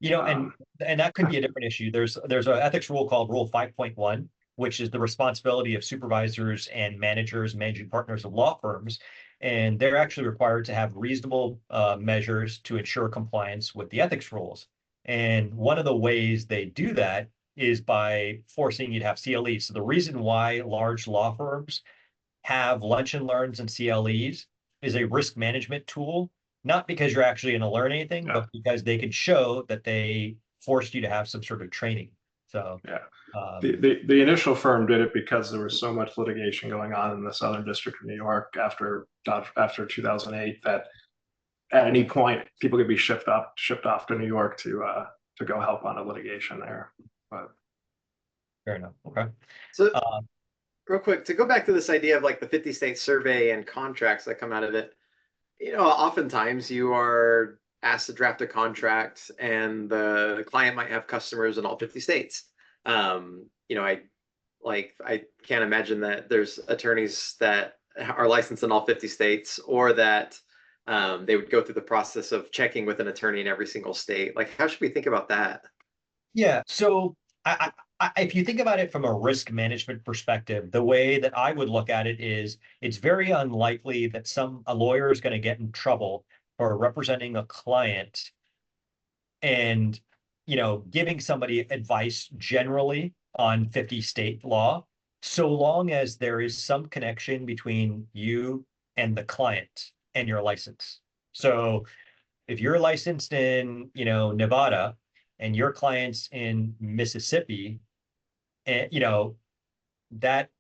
And that could be a different issue. There's an ethics rule called Rule 5.1, which is the responsibility of supervisors and managers, managing partners of law firms. And they're actually required to have reasonable measures to ensure compliance with the ethics rules. And one of the ways they do that is by forcing you to have CLEs. So the reason why large law firms have lunch and learns and CLEs is a risk management tool, not because you're actually going to learn anything, but because they can show that they forced you to have some sort of training. So yeah. The initial firm did it because there was so much litigation going on in the Southern District of New York after 2008 that at any point people could be shipped off to New York to go help on a litigation there. But fair enough. Okay. So real quick, to go back to this idea of like the 50 state survey and contracts that come out of it, oftentimes you are asked to draft a contract and the client might have customers in all 50 states. I can't imagine that there's attorneys that are licensed in all 50 states or that they would go through the process of checking with an attorney in every single state. Like, how should we think about that? Yeah, so if you think about it from a risk management perspective, the way that I would look at it is it's very unlikely that a lawyer is going to get in trouble for representing a client and, giving somebody advice generally on 50 state law, so long as there is some connection between you and the client and your license. So if you're licensed in, Nevada and your client's in Mississippi, and, that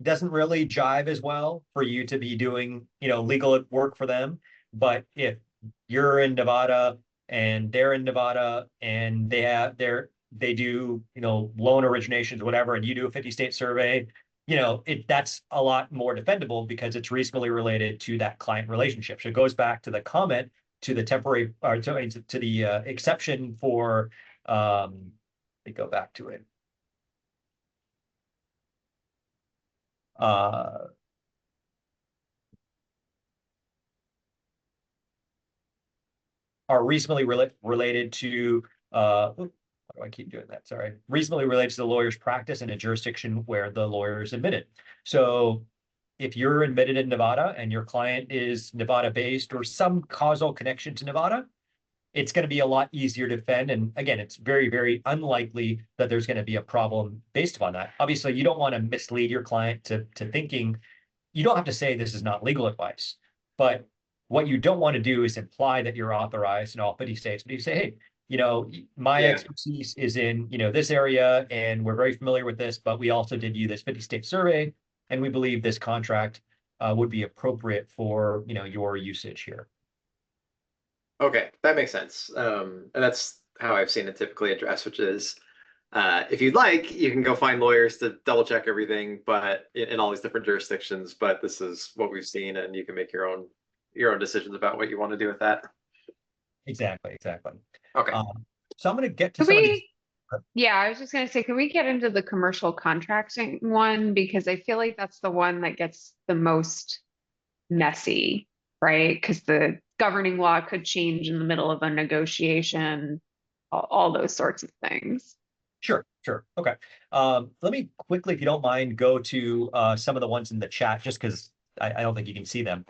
doesn't really jive as well for you to be doing, legal work for them. But if you're in Nevada and they're in Nevada and they do, loan originations, whatever, and you do a 50 state survey, that's a lot more defendable because it's reasonably related to that client relationship. So it goes back to the comment to the temporary or to the exception for let me go back to it. Are reasonably related to why do I keep doing that? Sorry. Reasonably related to the lawyer's practice in a jurisdiction where the lawyer is admitted. So if you're admitted in Nevada and your client is Nevada based or some causal connection to Nevada, it's going to be a lot easier to defend. And again, it's very, very unlikely that there's going to be a problem based upon that. Obviously, you don't want to mislead your client to thinking, you don't have to say this is not legal advice, but what you don't want to do is imply that you're authorized in all 50 states. But you say, hey, my expertise is in, this area, and we're very familiar with this, but we also did you this 50 state survey, and we believe this contract would be appropriate for, your usage here. Okay, that makes sense. And that's how I've seen it typically addressed, which is if you'd like, you can go find lawyers to double check everything, but in all these different jurisdictions. But this is what we've seen, and you can make your own decisions about what you want to do with that. Exactly. Okay. So I'm going to get to some of these. Yeah, I was just going to say, can we get into the commercial contracting one? Because I feel like that's the one that gets the most messy, right? Because the governing law could change in the middle of a negotiation, all those sorts of things. Sure. Okay. Let me quickly, if you don't mind, go to some of the ones in the chat, just because I don't think you can see them.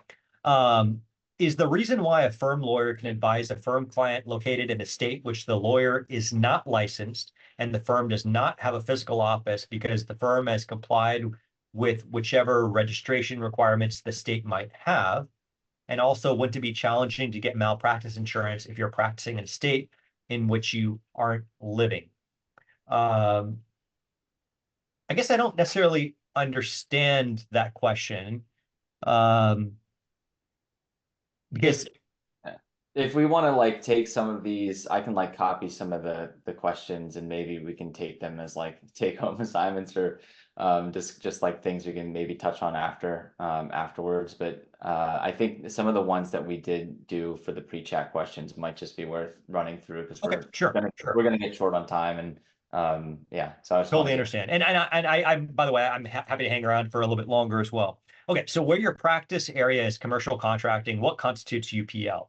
Is the reason why a firm lawyer can advise a firm client located in a state which the lawyer is not licensed and the firm does not have a physical office because the firm has complied with whichever registration requirements the state might have, and also wouldn't it be challenging to get malpractice insurance if you're practicing in a state in which you aren't living? I guess I don't necessarily understand that question. Because if we want to take some of these, I can copy some of the questions and maybe we can take them as take home assignments or just things we can maybe touch on afterwards. But I think some of the ones that we did do for the pre-chat questions might just be worth running through because we're gonna get short on time, and yeah, so I was totally understand. And I by the way, I'm happy to hang around for a little bit longer as well. Okay, so where your practice area is commercial contracting, what constitutes UPL?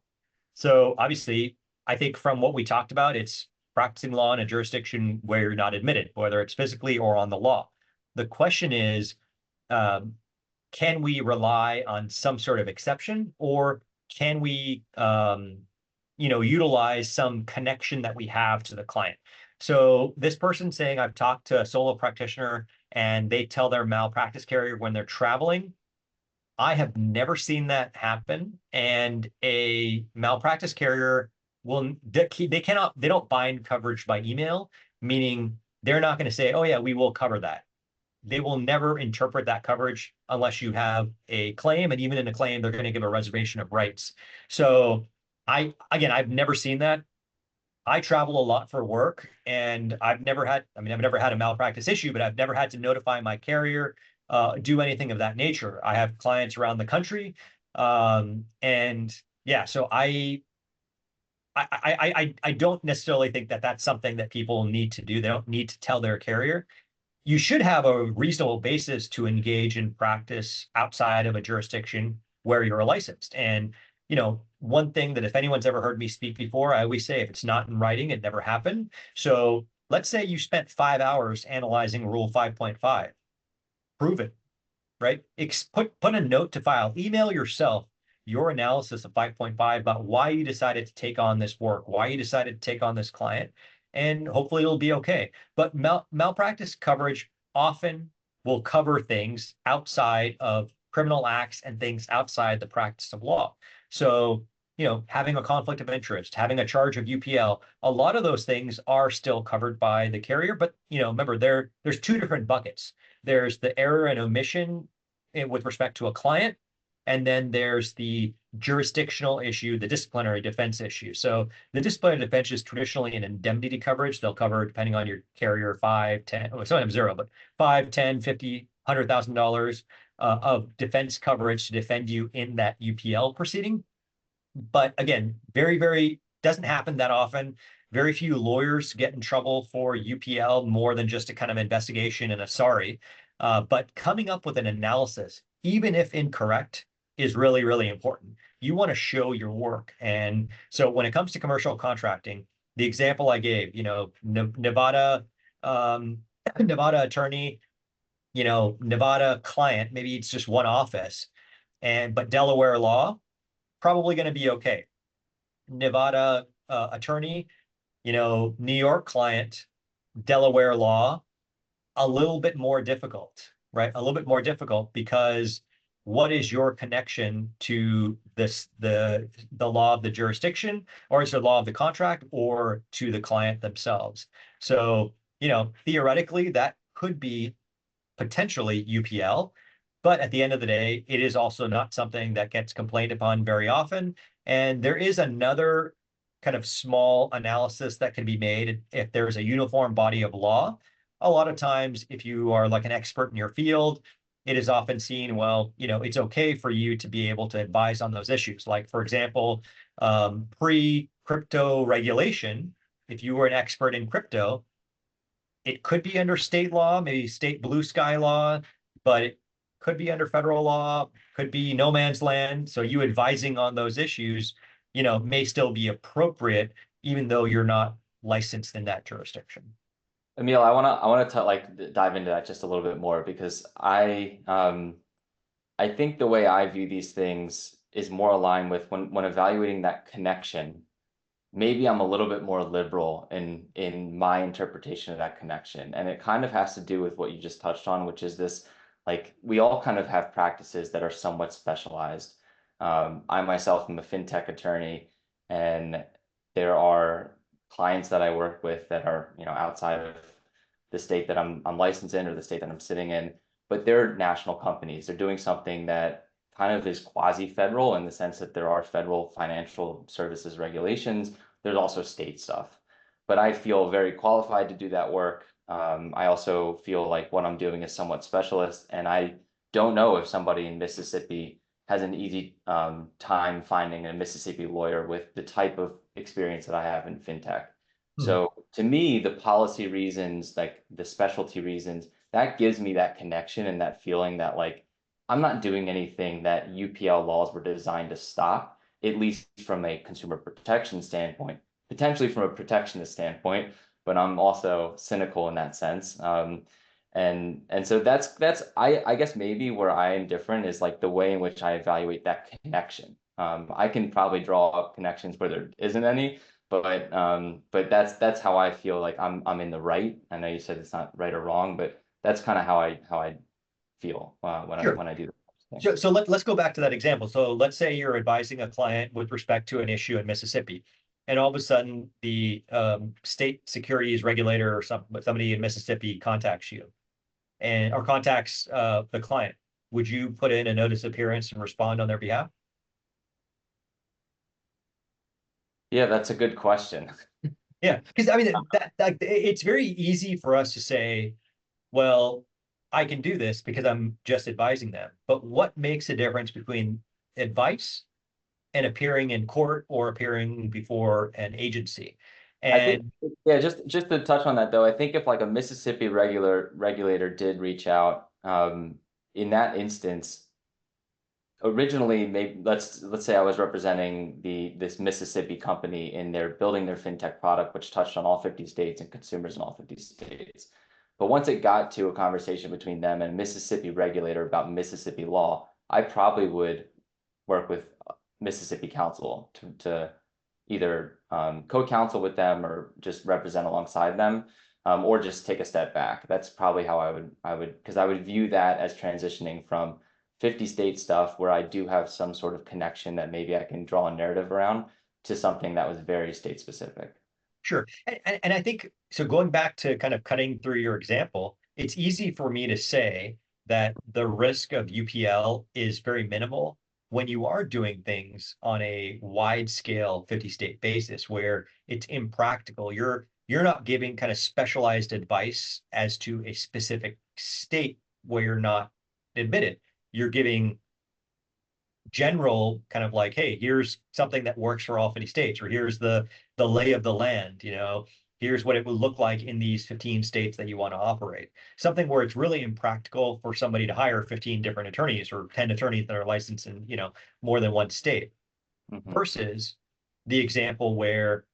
So obviously, I think from what we talked about, it's practicing law in a jurisdiction where you're not admitted, whether it's physically or on the law. The question is, can we rely on some sort of exception, or can we, utilize some connection that we have to the client? So this person saying, I've talked to a solo practitioner and they tell their malpractice carrier when they're traveling. I have never seen that happen. And a malpractice carrier they don't bind coverage by email, meaning they're not going to say, oh yeah, we will cover that. They will never interpret that coverage unless you have a claim. And even in a claim, they're going to give a reservation of rights. So I've never seen that. I travel a lot for work, and I've never had a malpractice issue, but I've never had to notify my carrier, do anything of that nature. I have clients around the country. And yeah, so I don't necessarily think that that's something that people need to do. They don't need to tell their carrier. You should have a reasonable basis to engage in practice outside of a jurisdiction where you're licensed. And, one thing that if anyone's ever heard me speak before, I always say, if it's not in writing, it never happened. So let's say you spent 5 hours analyzing Rule 5.5. Prove it, right? Put a note to file. Email yourself your analysis of 5.5 about why you decided to take on this work, why you decided to take on this client, and hopefully it'll be okay. But malpractice coverage often will cover things outside of criminal acts and things outside the practice of law. So, having a conflict of interest, having a charge of UPL, a lot of those things are still covered by the carrier. But, remember, there's two different buckets. There's the error and omission with respect to a client, and then there's the jurisdictional issue, the disciplinary defense issue. So the disciplinary defense is traditionally an indemnity coverage. They'll cover, depending on your carrier, 5, 10, sometimes 0, but 5, 10, 50, $100,000 of defense coverage to defend you in that UPL proceeding. But again, very doesn't happen that often. Very few lawyers get in trouble for UPL more than just a kind of investigation and a sorry. But coming up with an analysis, even if incorrect, is really important. You want to show your work. And so when it comes to commercial contracting, the example I gave, Nevada Nevada attorney, Nevada client, maybe it's just one office, but Delaware law, probably going to be okay. Nevada attorney, New York client, Delaware law, a little bit more difficult, right? A little bit more difficult because what is your connection to the law of the jurisdiction, or is it the law of the contract, or to the client themselves? So, theoretically, that could be potentially UPL, but at the end of the day, it is also not something that gets complained upon very often. And there is another kind of small analysis that can be made if there's a uniform body of law. A lot of times, if you are like an expert in your field, it is often seen, well, it's okay for you to be able to advise on those issues. Like, for example, pre-crypto regulation, if you were an expert in crypto, it could be under state law, maybe state blue sky law, but it could be under federal law, could be no man's land. So you advising on those issues, may still be appropriate, even though you're not licensed in that jurisdiction. Emil, I wanna dive into that just a little bit more, because I think the way I view these things is more aligned with when evaluating that connection. Maybe I'm a little bit more liberal in my interpretation of that connection, and it kind of has to do with what you just touched on, which is this, like, we all kind of have practices that are somewhat specialized. I myself am a fintech attorney, and there are clients that I work with that are, outside of the state that I'm licensed in, or the state that I'm sitting in, but they're national companies. They're doing something that kind of is quasi-federal in the sense that there are federal financial services regulations. There's also state stuff, but I feel very qualified to do that work. I also feel like what I'm doing is somewhat specialist, and I don't know if somebody in Mississippi has an easy time finding a Mississippi lawyer with the type of experience that I have in fintech. So to me, the policy reasons, like the specialty reasons, that gives me that connection and that feeling that, like, I'm not doing anything that UPL laws were designed to stop, at least from a consumer protection standpoint, potentially from a protectionist standpoint, but I'm also cynical in that sense. And so that's I guess maybe where I am different is like the way in which I evaluate that connection. I can probably draw up connections where there isn't any, but that's how I feel like I'm in the right. I know you said it's not right or wrong, but that's kind of how I feel when I do that. So let's go back to that example. So let's say you're advising a client with respect to an issue in Mississippi, and all of a sudden the state securities regulator or somebody in Mississippi contacts you, or contacts the client. Would you put in a notice of appearance and respond on their behalf? Yeah, that's a good question. Yeah, because I mean, it's very easy for us to say, well, I can do this because I'm just advising them. But what makes a difference between advice and appearing in court or appearing before an agency? And I think, yeah, just to touch on that though, I think if like a Mississippi regulator did reach out, in that instance, originally, maybe let's say I was representing this Mississippi company in their building their fintech product, which touched on all 50 states and consumers in all 50 states. But once it got to a conversation between them and a Mississippi regulator about Mississippi law, I probably would work with Mississippi counsel to either co-counsel with them or just represent alongside them, or just take a step back. That's probably how I would because I would view that as transitioning from 50 state stuff where I do have some sort of connection that maybe I can draw a narrative around to something that was very state specific. Sure. And I think, so going back to kind of cutting through your example, it's easy for me to say that the risk of UPL is very minimal when you are doing things on a wide scale 50 state basis where it's impractical. You're not giving kind of specialized advice as to a specific state where you're not admitted. You're giving general kind of like, hey, here's something that works for all 50 states, or here's the lay of the land, here's what it would look like in these 15 states that you want to operate. Something where it's really impractical for somebody to hire 15 different attorneys or 10 attorneys that are licensed in, more than one state. Versus the example where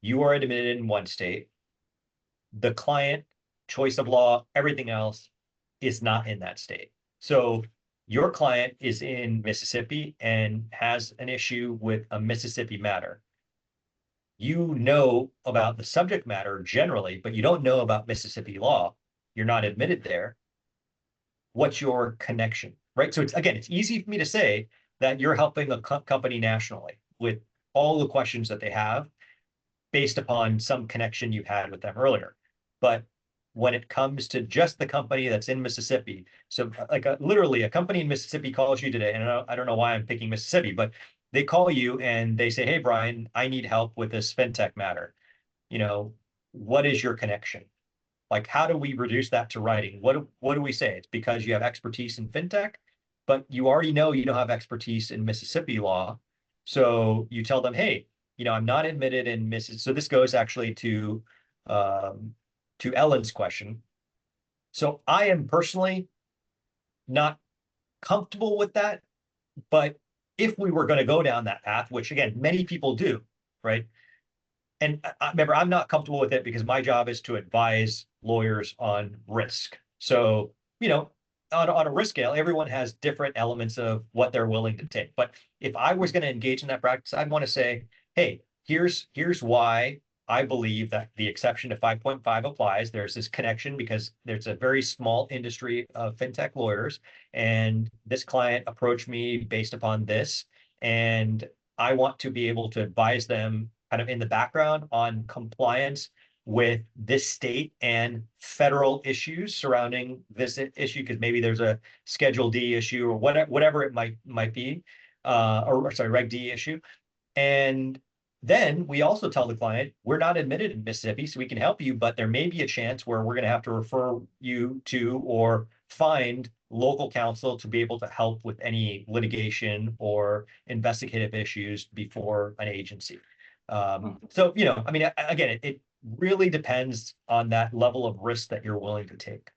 you are admitted in one state, the client, choice of law, everything else is not in that state. So your client is in Mississippi and has an issue with a Mississippi matter. You know about the subject matter generally, but you don't know about Mississippi law. You're not admitted there. What's your connection, right? So it's easy for me to say that you're helping a company nationally with all the questions that they have based upon some connection you've had with them earlier. But when it comes to just the company that's in Mississippi, so like literally a company in Mississippi calls you today, and I don't know why I'm picking Mississippi, but they call you and they say, hey, Brian, I need help with this fintech matter. What is your connection? Like, how do we reduce that to writing? What do we say? It's because you have expertise in fintech, but you already know you don't have expertise in Mississippi law. So you tell them, hey, I'm not admitted in Mississippi. So this goes actually to Ellen's question. So I am personally not comfortable with that, but if we were going to go down that path, which again, many people do, right? And remember, I'm not comfortable with it because my job is to advise lawyers on risk. So, on a risk scale, everyone has different elements of what they're willing to take. But if I was going to engage in that practice, I'd want to say, hey, here's why I believe that the exception to 5.5 applies. There's this connection because there's a very small industry of fintech lawyers, and this client approached me based upon this, and I want to be able to advise them kind of in the background on compliance with this state and federal issues surrounding this issue, because maybe there's a Schedule D issue or whatever it might be, or sorry, Reg D issue. And then we also tell the client, we're not admitted in Mississippi, so we can help you, but there may be a chance where we're going to have to refer you to or find local counsel to be able to help with any litigation or investigative issues before an agency. So, again, it really depends on that level of risk that you're willing to take.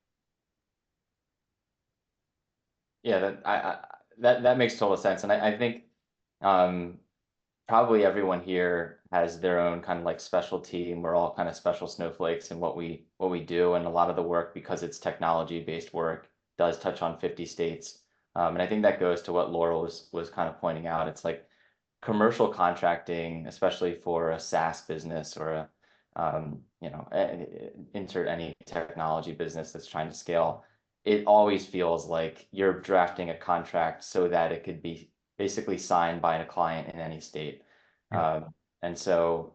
Yeah, that makes total sense. And I think probably everyone here has their own kind of like specialty, and we're all kind of special snowflakes in what we do. And a lot of the work, because it's technology-based work, does touch on 50 states. And I think that goes to what Laurel was kind of pointing out. It's like commercial contracting, especially for a SaaS business or insert any technology business that's trying to scale, it always feels like you're drafting a contract so that it could be basically signed by a client in any state. And so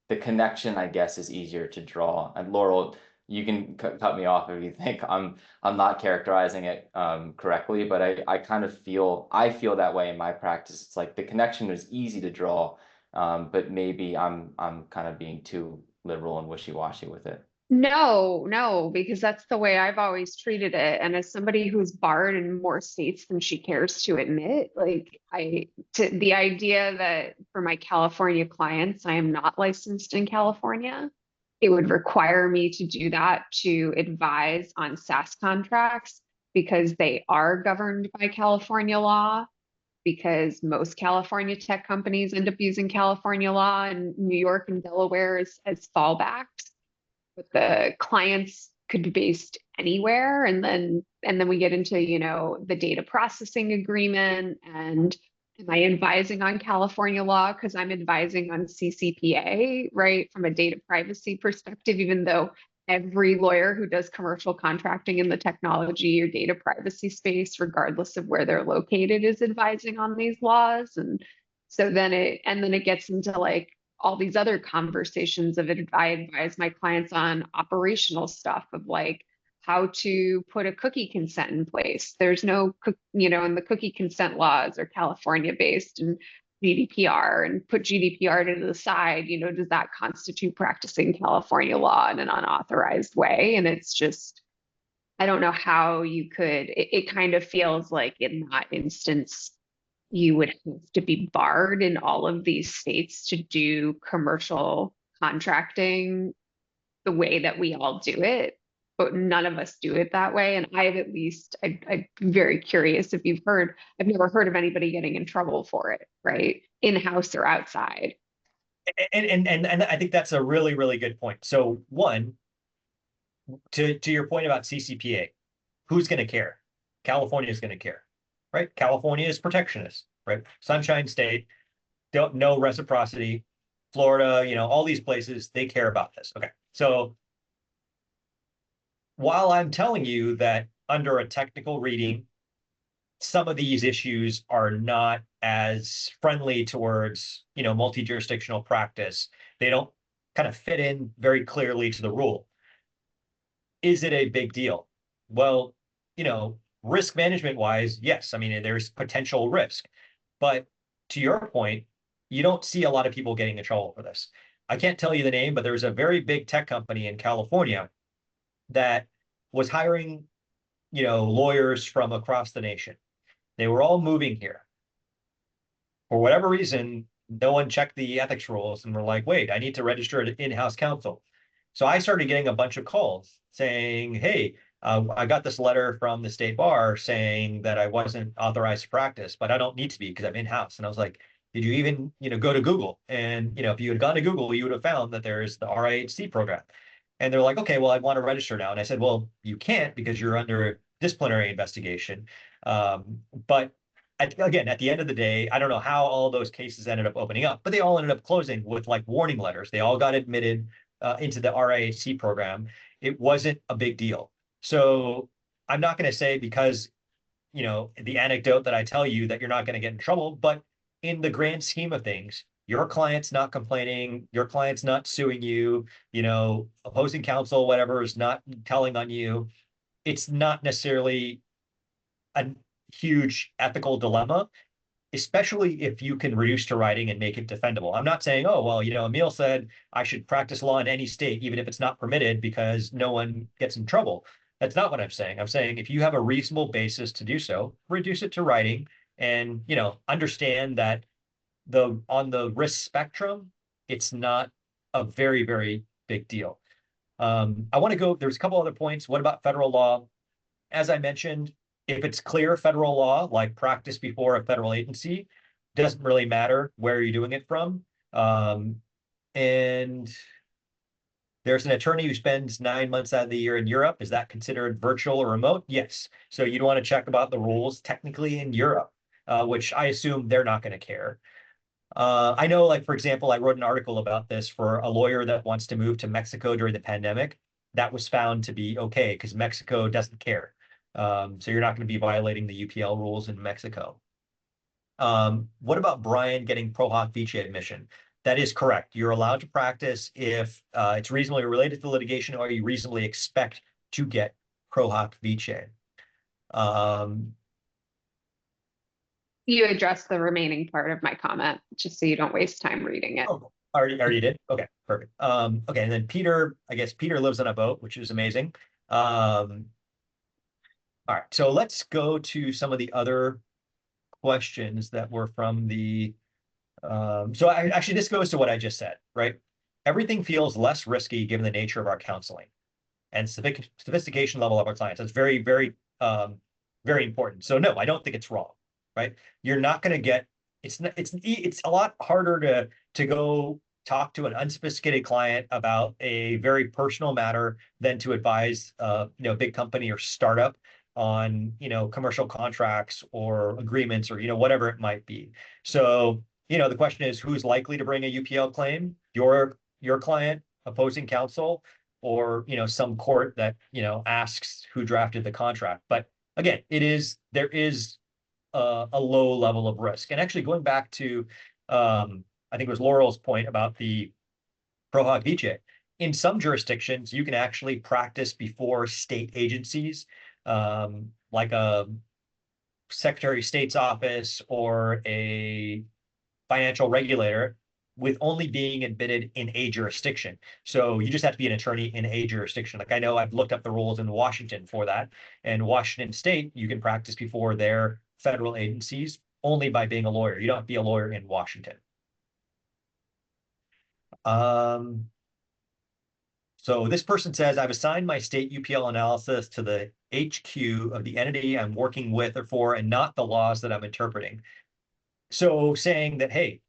the connection, I guess, is easier to draw. And Laurel, you can cut me off if you think I'm not characterizing it correctly, but I kind of feel that way in my practice. It's like the connection is easy to draw, but maybe I'm kind of being too liberal and wishy-washy with it. No, because that's the way I've always treated it. And as somebody who's barred in more states than she cares to admit, the idea that for my California clients, I am not licensed in California, it would require me to do that to advise on SaaS contracts because they are governed by California law. because most California tech companies end up using California law and New York and Delaware as fallbacks. But the clients could be based anywhere. And then we get into, the data processing agreement, and am I advising on California law because I'm advising on CCPA, right? From a data privacy perspective, even though every lawyer who does commercial contracting in the technology or data privacy space, regardless of where they're located, is advising on these laws. And so then it gets into like all these other conversations of it. I advise my clients on operational stuff of like how to put a cookie consent in place. There's no, and the cookie consent laws are California based, and GDPR, and put GDPR to the side, does that constitute practicing California law in an unauthorized way? And it's just, I don't know how you could, it kind of feels like in that instance, you would have to be barred in all of these states to do commercial contracting the way that we all do it, but none of us do it that way. And I'm very curious if you've heard, I've never heard of anybody getting in trouble for it, right? In-house or outside. And I think that's a really, really good point. So one, to your point about CCPA, who's going to care? California is going to care, right? California is protectionist, right? Sunshine State, no reciprocity. Florida, all these places, they care about this. Okay. So while I'm telling you that under a technical reading, some of these issues are not as friendly towards, multi-jurisdictional practice, they don't kind of fit in very clearly to the rule. Is it a big deal? Well, risk management wise, yes. I mean, there's potential risk, but to your point, you don't see a lot of people getting in trouble for this. I can't tell you the name, but there's a very big tech company in California that was hiring, lawyers from across the nation. They were all moving here. For whatever reason, no one checked the ethics rules and were like, wait, I need to register an in-house counsel. So I started getting a bunch of calls saying, hey, I got this letter from the state bar saying that I wasn't authorized to practice, but I don't need to be because I'm in-house. And I was like, did you even, go to Google? And, if you had gone to Google, you would have found that there's the RIHC program. And they're like, okay, well, I want to register now. And I said, well, you can't because you're under disciplinary investigation. But again, at the end of the day, I don't know how all those cases ended up opening up, but they all ended up closing with like warning letters. They all got admitted into the RIHC program. It wasn't a big deal. So I'm not going to say because, the anecdote that I tell you that you're not going to get in trouble, but in the grand scheme of things, your client's not complaining, your client's not suing you, opposing counsel, whatever, is not telling on you. It's not necessarily a huge ethical dilemma, especially if you can reduce to writing and make it defendable. I'm not saying, oh, well, Emil said I should practice law in any state, even if it's not permitted because no one gets in trouble. That's not what I'm saying. I'm saying if you have a reasonable basis to do so, reduce it to writing and, understand that on the risk spectrum, it's not a very, very big deal. I want to go, there's a couple other points. What about federal law? As I mentioned, if it's clear federal law, like practice before a federal agency, doesn't really matter where you're doing it from. And there's an attorney who spends 9 months out of the year in Europe. Is that considered virtual or remote? Yes. So you'd want to check about the rules technically in Europe, which I assume they're not going to care. I know, like, for example, I wrote an article about this for a lawyer that wants to move to Mexico during the pandemic. That was found to be okay because Mexico doesn't care. So you're not going to be violating the UPL rules in Mexico. What about Brian getting pro hoc vice admission? That is correct. You're allowed to practice if it's reasonably related to litigation or you reasonably expect to get pro hoc vice. You addressed the remaining part of my comment, just so you don't waste time reading it. Oh, already did? Okay, perfect. Okay, and then Peter, I guess Peter lives on a boat, which is amazing. All right, so let's go to some of the other questions that were from the, actually this goes to what I just said, right? Everything feels less risky given the nature of our counseling and sophistication level of our clients. That's very, very, very important. So no, I don't think it's wrong. right? You're not going to get, it's a lot harder to go talk to an unsophisticated client about a very personal matter than to advise a big company or startup on commercial contracts or agreements or whatever it might be. So the question is, who's likely to bring a UPL claim? Your client, opposing counsel, or some court that asks who drafted the contract. But again, there is a low level of risk. And actually, going back to I think it was Laurel's point about the pro hoc vice. In some jurisdictions, you can actually practice before state agencies, like a Secretary of State's office or a financial regulator, with only being admitted in a jurisdiction. So you just have to be an attorney in a jurisdiction. Like I know I've looked up the rules in Washington for that. And Washington State, you can practice before their federal agencies only by being a lawyer. You don't have to be a lawyer in Washington. So this person says, I've assigned my state UPL analysis to the HQ of the entity I'm working with or for, and not the laws that I'm interpreting. So saying that, hey,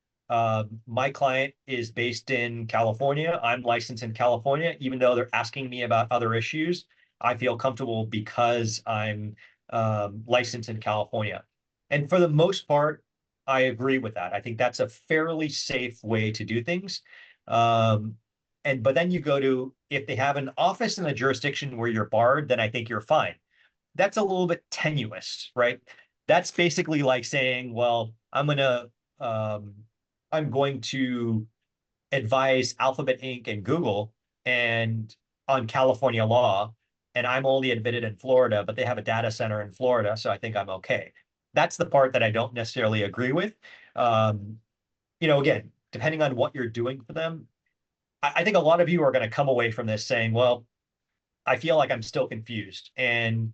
my client is based in California. I'm licensed in California, even though they're asking me about other issues. I feel comfortable because I'm licensed in California. And for the most part, I agree with that. I think that's a fairly safe way to do things. But then you go to, if they have an office in a jurisdiction where you're barred, then I think you're fine. That's a little bit tenuous, right? That's basically like saying, well, I'm going to advise Alphabet Inc. and Google and on California law, and I'm only admitted in Florida, but they have a data center in Florida, so I think I'm okay. That's the part that I don't necessarily agree with. Again, depending on what you're doing for them, I think a lot of you are going to come away from this saying, well, I feel like I'm still confused. And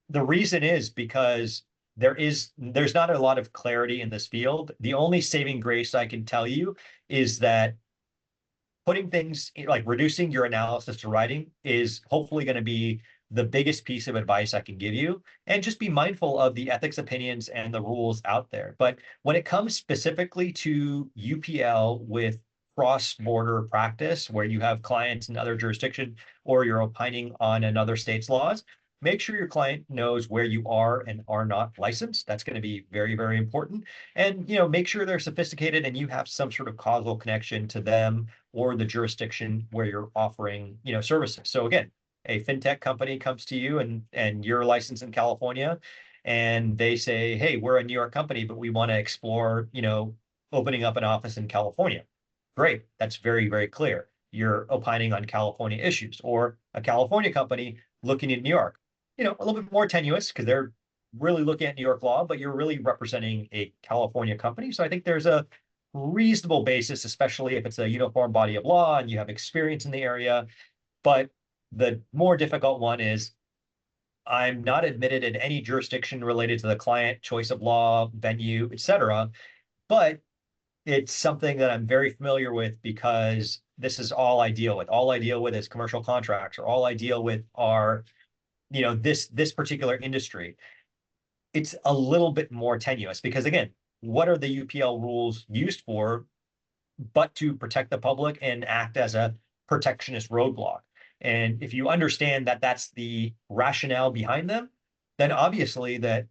the reason is because there's not a lot of clarity in this field. The only saving grace I can tell you is that putting things like reducing your analysis to writing is hopefully going to be the biggest piece of advice I can give you. And just be mindful of the ethics opinions and the rules out there. But when it comes specifically to UPL with cross-border practice, where you have clients in other jurisdictions or you're opining on another state's laws, make sure your client knows where you are and are not licensed. That's going to be very, very important. And make sure they're sophisticated and you have some sort of causal connection to them or the jurisdiction where you're offering services. So again, a fintech company comes to you and you're licensed in California, and they say, hey, we're a New York company, but we want to explore opening up an office in California. Great. That's very, very clear. You're opining on California issues. Or a California company looking at New York, a little bit more tenuous because they're really looking at New York law, but you're really representing a California company. So I think there's a reasonable basis, especially if it's a uniform body of law and you have experience in the area. But the more difficult one is, I'm not admitted in any jurisdiction related to the client, choice of law, venue, etc. But it's something that I'm very familiar with because this is all I deal with. All I deal with is commercial contracts, or all I deal with are, this particular industry. It's a little bit more tenuous because, again, what are the UPL rules used for but to protect the public and act as a protectionist roadblock? And if you understand that that's the rationale behind them, then obviously that,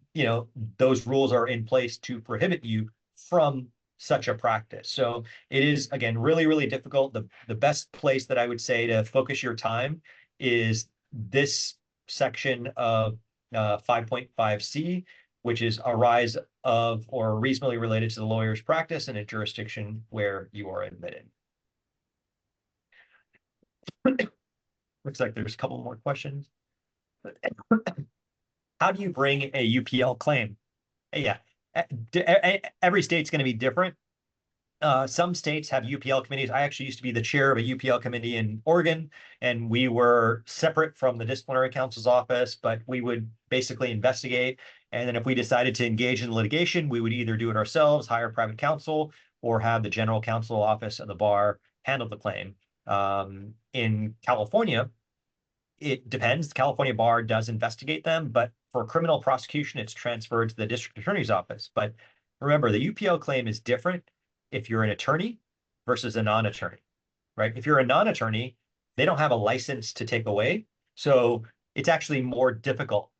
those rules are in place to prohibit you from such a practice. So it is, again, really, really difficult. The best place that I would say to focus your time is this section of 5.5C, which is a rise of or reasonably related to the lawyer's practice in a jurisdiction where you are admitted. Looks like there's a couple more questions. How do you bring a UPL claim? Yeah, every state's going to be different. Some states have UPL committees. I actually used to be the chair of a UPL committee in Oregon, and we were separate from the disciplinary counsel's office, but we would basically investigate. And then if we decided to engage in litigation, we would either do it ourselves, hire private counsel, or have the general counsel office of the bar handle the claim. In California, it depends. The California bar does investigate them, but for criminal prosecution, it's transferred to the district attorney's office. But remember, the UPL claim is different if you're an attorney versus a non-attorney, right? If you're a non-attorney, they don't have a license to take away. So it's actually more difficult.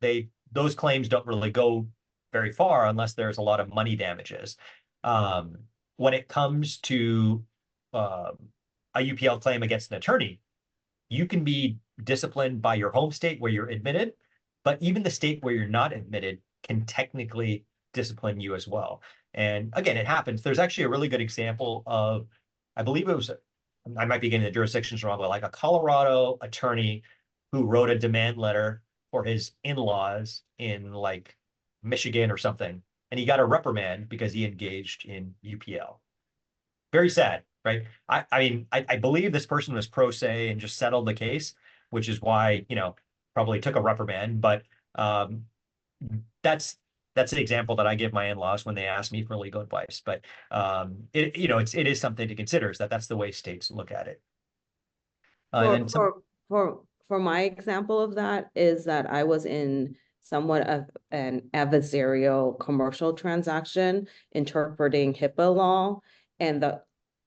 Those claims don't really go very far unless there's a lot of money damages. When it comes to a UPL claim against an attorney, you can be disciplined by your home state where you're admitted, but even the state where you're not admitted can technically discipline you as well. And again, it happens. There's actually a really good example of, I believe it was, I might be getting the jurisdictions wrong, but like a Colorado attorney who wrote a demand letter for his in-laws in like Michigan or something, and he got a reprimand because he engaged in UPL. Very sad, right? I mean, I believe this person was pro se and just settled the case, which is why, probably took a reprimand. But that's an example that I give my in-laws when they ask me for legal advice. But it is something to consider, is that's the way states look at it. For my example of that is that I was in somewhat of an adversarial commercial transaction interpreting HIPAA law, and the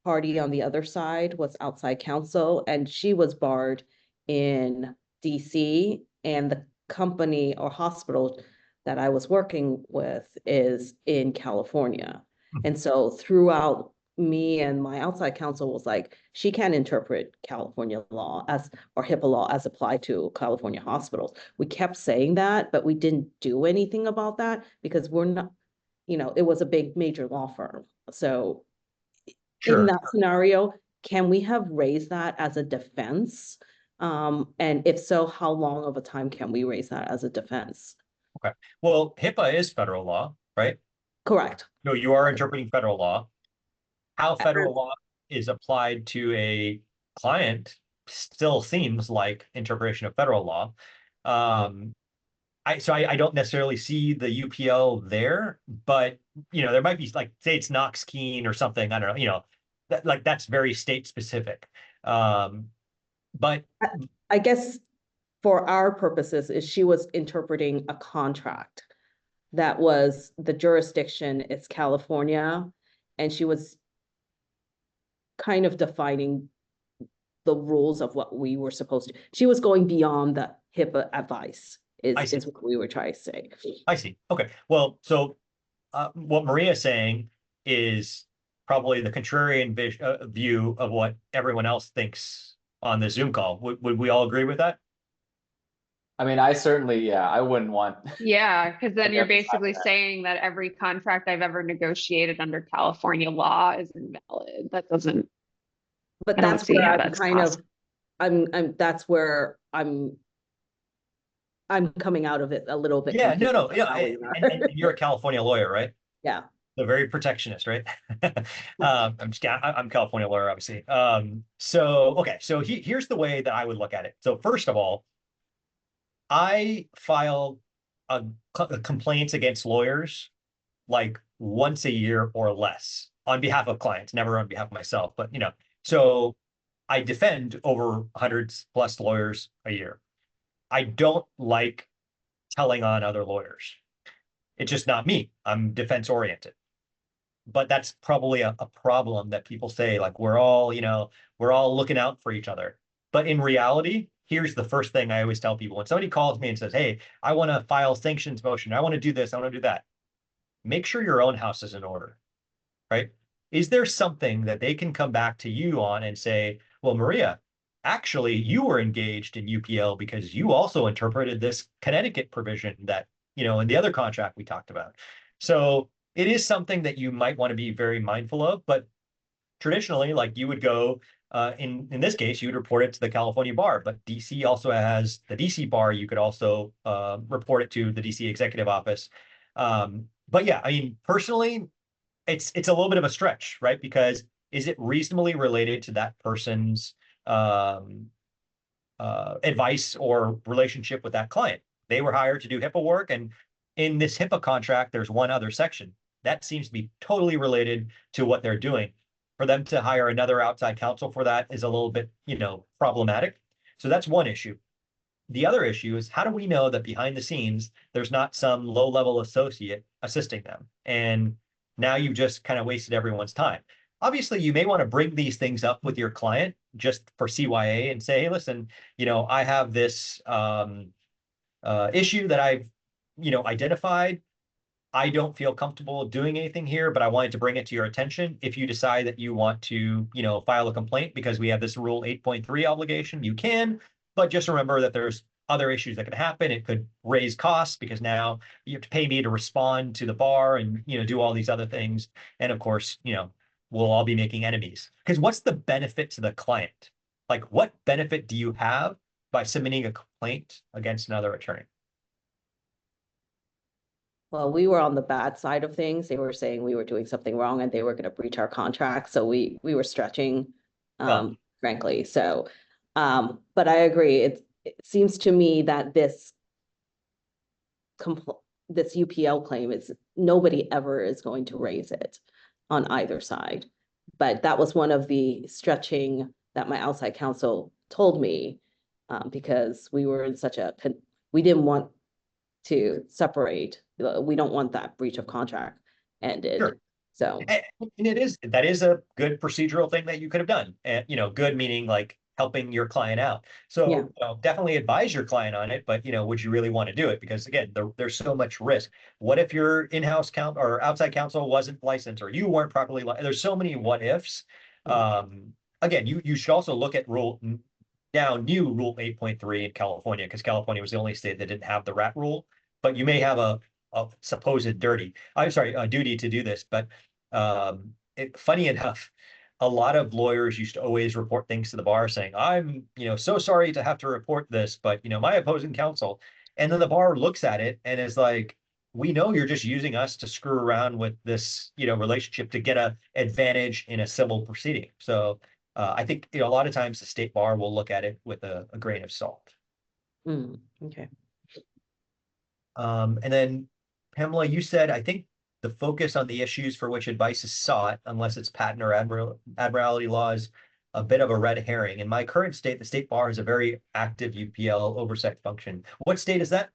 party on the other side was outside counsel, and she was barred in DC, and the company or hospital that I was working with is in California. And so throughout, me and my outside counsel was like, she can't interpret California law or HIPAA law as applied to California hospitals. We kept saying that, but we didn't do anything about that because we're not, it was a big major law firm. So in that scenario, can we have raised that as a defense? And if so, how long of a time can we raise that as a defense? Okay. Well, HIPAA is federal law, right? Correct. No, you are interpreting federal law. How federal law is applied to a client still seems like interpretation of federal law. I don't necessarily see the UPL there, but there might be, like, say it's Knox Keene or something. I don't know. That's very state specific. But I guess for our purposes, is she was interpreting a contract that was the jurisdiction is California, and she was kind of defining the rules of what we were supposed to. She was going beyond the HIPAA advice is what we were trying to say. I see. Okay. Well, so what Maria is saying is probably the contrarian view of what everyone else thinks on the Zoom call. Would we all agree with that? I mean, I certainly, I wouldn't want. Yeah, because then you're basically saying that every contract I've ever negotiated under California law is invalid. That doesn't. But that's where I'm kind of, that's where I'm coming out of it a little bit. Yeah, no, yeah. And you're a California lawyer, right? Yeah. So very protectionist, right? I'm California lawyer, obviously. So here's the way that I would look at it. So first of all, I file complaints against lawyers like once a year or less on behalf of clients, never on behalf of myself. But so I defend over hundreds plus lawyers a year. I don't like telling on other lawyers. It's just not me. I'm defense oriented. But that's probably a problem that people say, like, we're all looking out for each other. But in reality, here's the first thing I always tell people. When somebody calls me and says, hey, I want to file sanctions motion, I want to do this, I want to do that. Make sure your own house is in order, right? Is there something that they can come back to you on and say, well, Maria, actually, you were engaged in UPL because you also interpreted this Connecticut provision that, in the other contract we talked about. So it is something that you might want to be very mindful of, but traditionally, like, you would go, in this case, you would report it to the California bar, but DC also has the DC bar. You could also report it to the DC executive office. But yeah, I mean, personally, it's a little bit of a stretch, right? Because is it reasonably related to that person's advice or relationship with that client? They were hired to do HIPAA work, and in this HIPAA contract, there's one other section that seems to be totally related to what they're doing. For them to hire another outside counsel for that is a little bit, problematic. So that's one issue. the other issue is, how do we know that behind the scenes, there's not some low-level associate assisting them? And now you've just kind of wasted everyone's time. Obviously, you may want to bring these things up with your client just for CYA and say, hey, listen, I have this issue that I've, identified. I don't feel comfortable doing anything here, but I wanted to bring it to your attention. If you decide that you want to, file a complaint because we have this Rule 8.3 obligation, you can, but just remember that there's other issues that could happen. It could raise costs because now you have to pay me to respond to the bar and, do all these other things. And of course, we'll all be making enemies. Because what's the benefit to the client? Like, what benefit do you have by submitting a complaint against another attorney? Well, we were on the bad side of things. They were saying we were doing something wrong and they were going to breach our contract. So we were stretching, frankly. So, but I agree. It seems to me that this UPL claim is nobody ever is going to raise it on either side. But that was one of the stretching that my outside counsel told me, because we were in such a, we didn't want to separate. We don't want that breach of contract ended. Sure. So, and that is a good procedural thing that you could have done. And, good meaning like helping your client out. So definitely advise your client on it, but would you really want to do it? Because again, there's so much risk. What if your in-house counsel or outside counsel wasn't licensed, or you weren't properly there's so many what ifs. Again, you should also look at new Rule 8.3 in California, because California was the only state that didn't have the rat rule. But you may have a supposed duty to do this. But funny enough, a lot of lawyers used to always report things to the bar saying, I'm, so sorry to have to report this, but, my opposing counsel. And then the bar looks at it and is like, we know you're just using us to screw around with this, relationship to get an advantage in a civil proceeding. So I think, a lot of times the state bar will look at it with a grain of salt. Okay. And then, Pamela, you said, I think the focus on the issues for which advice is sought, unless it's patent or admiralty law, is a bit of a red herring. In my current state, the state bar has a very active UPL oversight function. What state is that?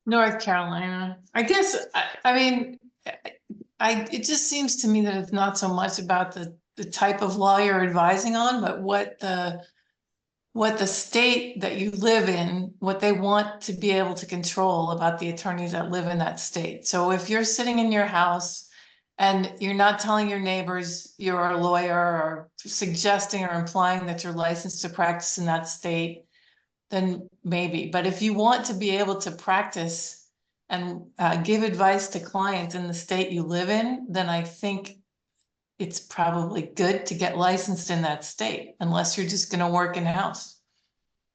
North Carolina. I guess, I mean, it just seems to me that it's not so much about the type of law you're advising on, but what the state that you live in, what they want to be able to control about the attorneys that live in that state. So if you're sitting in your house and you're not telling your neighbors you're a lawyer, or suggesting or implying that you're licensed to practice in that state, then maybe. But if you want to be able to practice and give advice to clients in the state you live in, then I think it's probably good to get licensed in that state, unless you're just going to work in-house.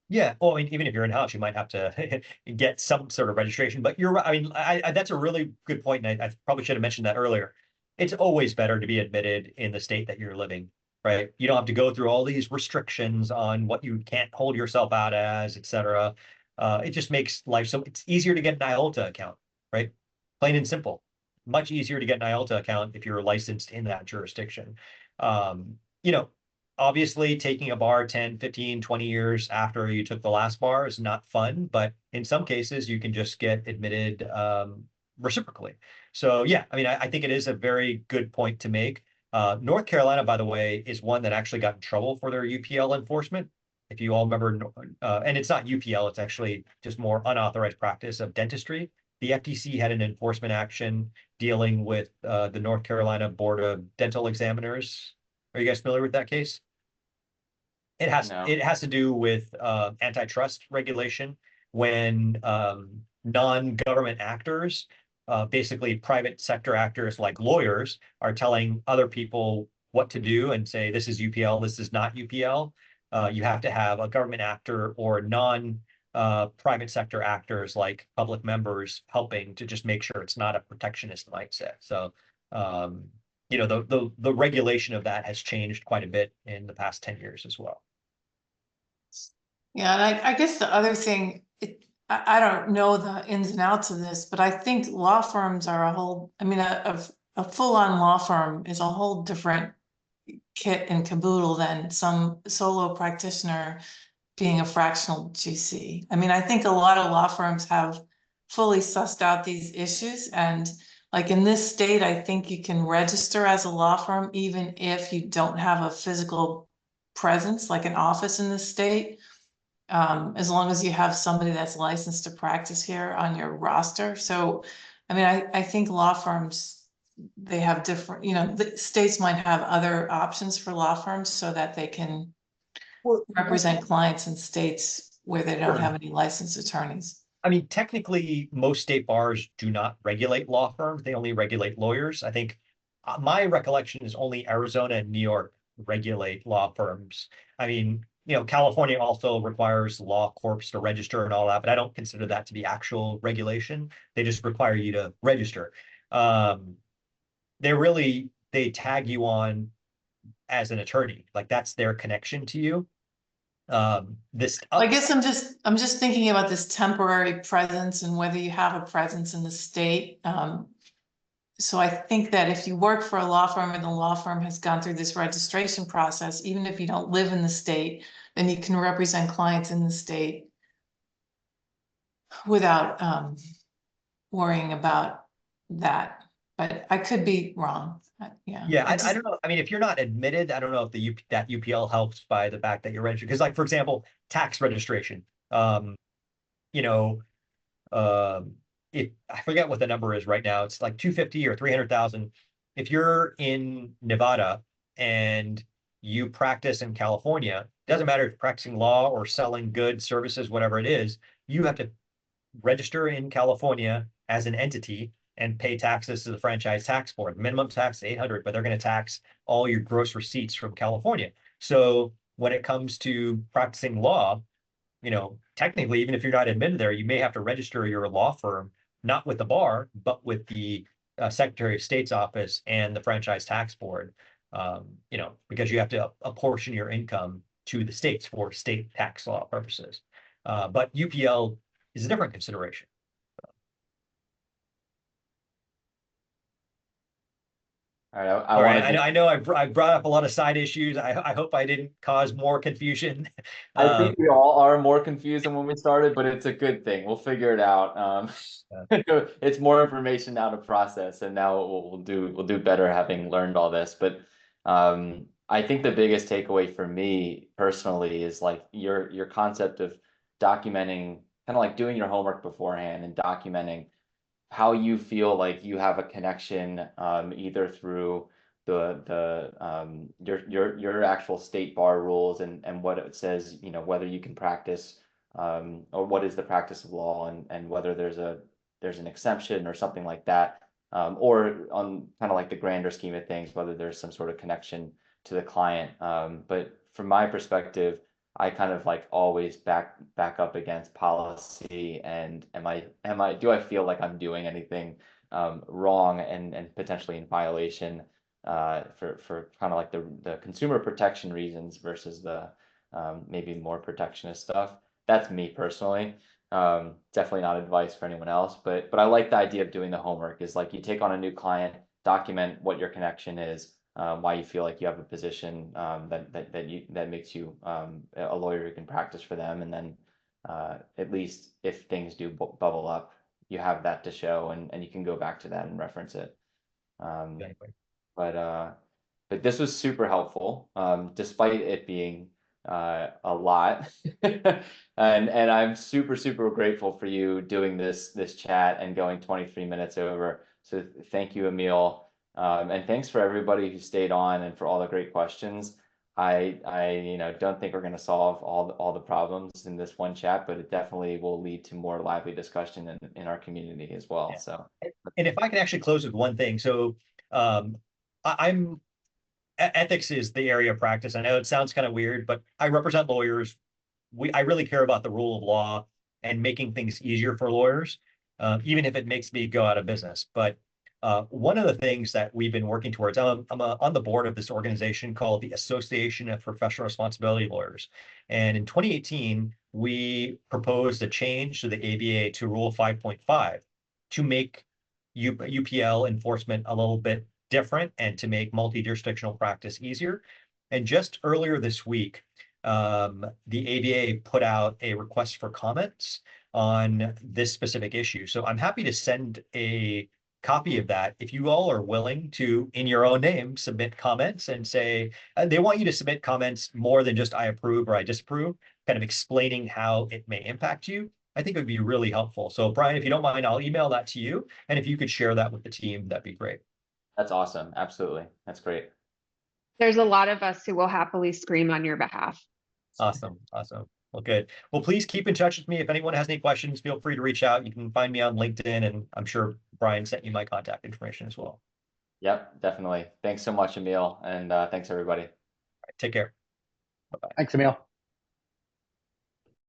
Yeah, well, I mean, even if you're in-house, you might have to get some sort of registration. But you're right. I mean, that's a really good point, and I probably should have mentioned that earlier. It's always better to be admitted in the state that you're living, right? You don't have to go through all these restrictions on what you can't hold yourself out as, et cetera. It just makes life so it's easier to get an IOLTA account, right? Plain and simple. Much easier to get an IOLTA account if you're licensed in that jurisdiction. Obviously taking a bar 10, 15, 20 years after you took the last bar is not fun, but in some cases you can just get admitted reciprocally. So yeah, I mean, I think it is a very good point to make. North Carolina, by the way, is one that actually got in trouble for their UPL enforcement. If you all remember, and it's not UPL, it's actually just more unauthorized practice of dentistry. The FTC had an enforcement action dealing with the North Carolina Board of Dental Examiners. Are you guys familiar with that case? It has to do with antitrust regulation when non-government actors, basically private sector actors like lawyers, are telling other people what to do and say, this is UPL, this is not UPL. You have to have a government actor or non-private sector actors like public members helping to just make sure it's not a protectionist mindset. So, the regulation of that has changed quite a bit in the past 10 years as well. Yeah, and I guess the other thing, I don't know the ins and outs of this, but I think law firms are a full-on law firm is a whole different kit and caboodle than some solo practitioner being a fractional GC. I mean, I think a lot of law firms have fully sussed out these issues, and like in this state, I think you can register as a law firm even if you don't have a physical presence, like an office in the state. As long as you have somebody that's licensed to practice here on your roster. So, I mean, I think law firms, they have different, you know, the states might have other options for law firms so that they can represent clients in states where they don't Sure. have any licensed attorneys. I mean, technically, most state bars do not regulate law firms. They only regulate lawyers. I think my recollection is only Arizona and New York regulate law firms. I mean, you know, California also requires law corps to register and all that, but I don't consider that to be actual regulation. They just require you to register. They tag you on as an attorney, like that's their connection to you. I guess I'm just thinking about this temporary presence and whether you have a presence in the state. So I think that if you work for a law firm and the law firm has gone through this registration process, even if you don't live in the state, then you can represent clients in the state without worrying about that. But I could be wrong. Yeah. Yeah, I don't know. I mean, if you're not admitted, I don't know if that UPL helps by the fact that you're registered. Because, like, for example, tax registration. You know, if I forget what the number is right now, it's like 250 or 300,000. If you're in Nevada and you practice in California, doesn't matter if you're practicing law or selling goods, services, whatever it is, you have to register in California as an entity and pay taxes to the franchise tax board. Minimum tax is 800, but they're going to tax all your gross receipts from California. So when it comes to practicing law, you know, technically, even if you're not admitted there, you may have to register your law firm, not with the bar, but with the Secretary of State's office and the franchise tax board, you know, because you have to apportion your income to the states for state tax law purposes. But UPL is a different consideration. All right, All right, I know I brought up a lot of side issues. I hope I didn't cause more confusion. I think we all are more confused than when we started, but it's a good thing. We'll figure it out. It's more information now to process, and now we'll do better having learned all this. But I think the biggest takeaway for me personally is like your concept of documenting, kind of like doing your homework beforehand and documenting how you feel like you have a connection, either through your actual state bar rules and what it says, you know, whether you can practice, or what is the practice of law, and whether there's an exception or something like that, or on kind of like the grander scheme of things, whether there's some sort of connection to the client. But from my perspective, I kind of like always back up against policy, and do I feel like I'm doing anything wrong and potentially in violation, for kind of like the consumer protection reasons versus the maybe more protectionist stuff. That's me personally. Definitely not advice for anyone else, but I like the idea of doing the homework. Is like you take on a new client, document what your connection is, why you feel like you have a position that makes you a lawyer who can practice for them, and then at least if things do bubble up, you have that to show, and you can go back to that and reference it. Exactly. But this was super helpful, despite it being a lot, and I'm super grateful for you doing this chat and going 23 minutes over. So thank you, Emil. And thanks for everybody who stayed on and for all the great questions. I don't think we're going to solve all the problems in this one chat, but it definitely will lead to more lively discussion in our community as well. Yeah. So, and if I can actually close with one thing, so ethics is the area of practice. I know it sounds kind of weird, but I represent lawyers. I really care about the rule of law and making things easier for lawyers, even if it makes me go out of business. But one of the things that we've been working towards, I'm on the board of this organization called the Association of Professional Responsibility Lawyers. And in 2018, we proposed a change to the ABA to Rule 5.5 to make UPL enforcement a little bit different and to make multi-jurisdictional practice easier. And just earlier this week, the ABA put out a request for comments on this specific issue. So I'm happy to send a copy of that if you all are willing to, in your own name, submit comments and say, they want you to submit comments more than just I approve or I disapprove, kind of explaining how it may impact you. I think it would be really helpful. So Brian, if you don't mind, I'll email that to you. And if you could share that with the team, that'd be great. That's awesome. Absolutely. That's great. There's a lot of us who will happily scream on your behalf. Awesome. Awesome. Well, good. Well, please keep in touch with me. If anyone has any questions, feel free to reach out. You can find me on LinkedIn, and I'm sure Brian sent you my contact information as well. Yep, definitely. Thanks so much, Emil. And thanks everybody. All right, take care. Bye-bye. Thanks, Emil.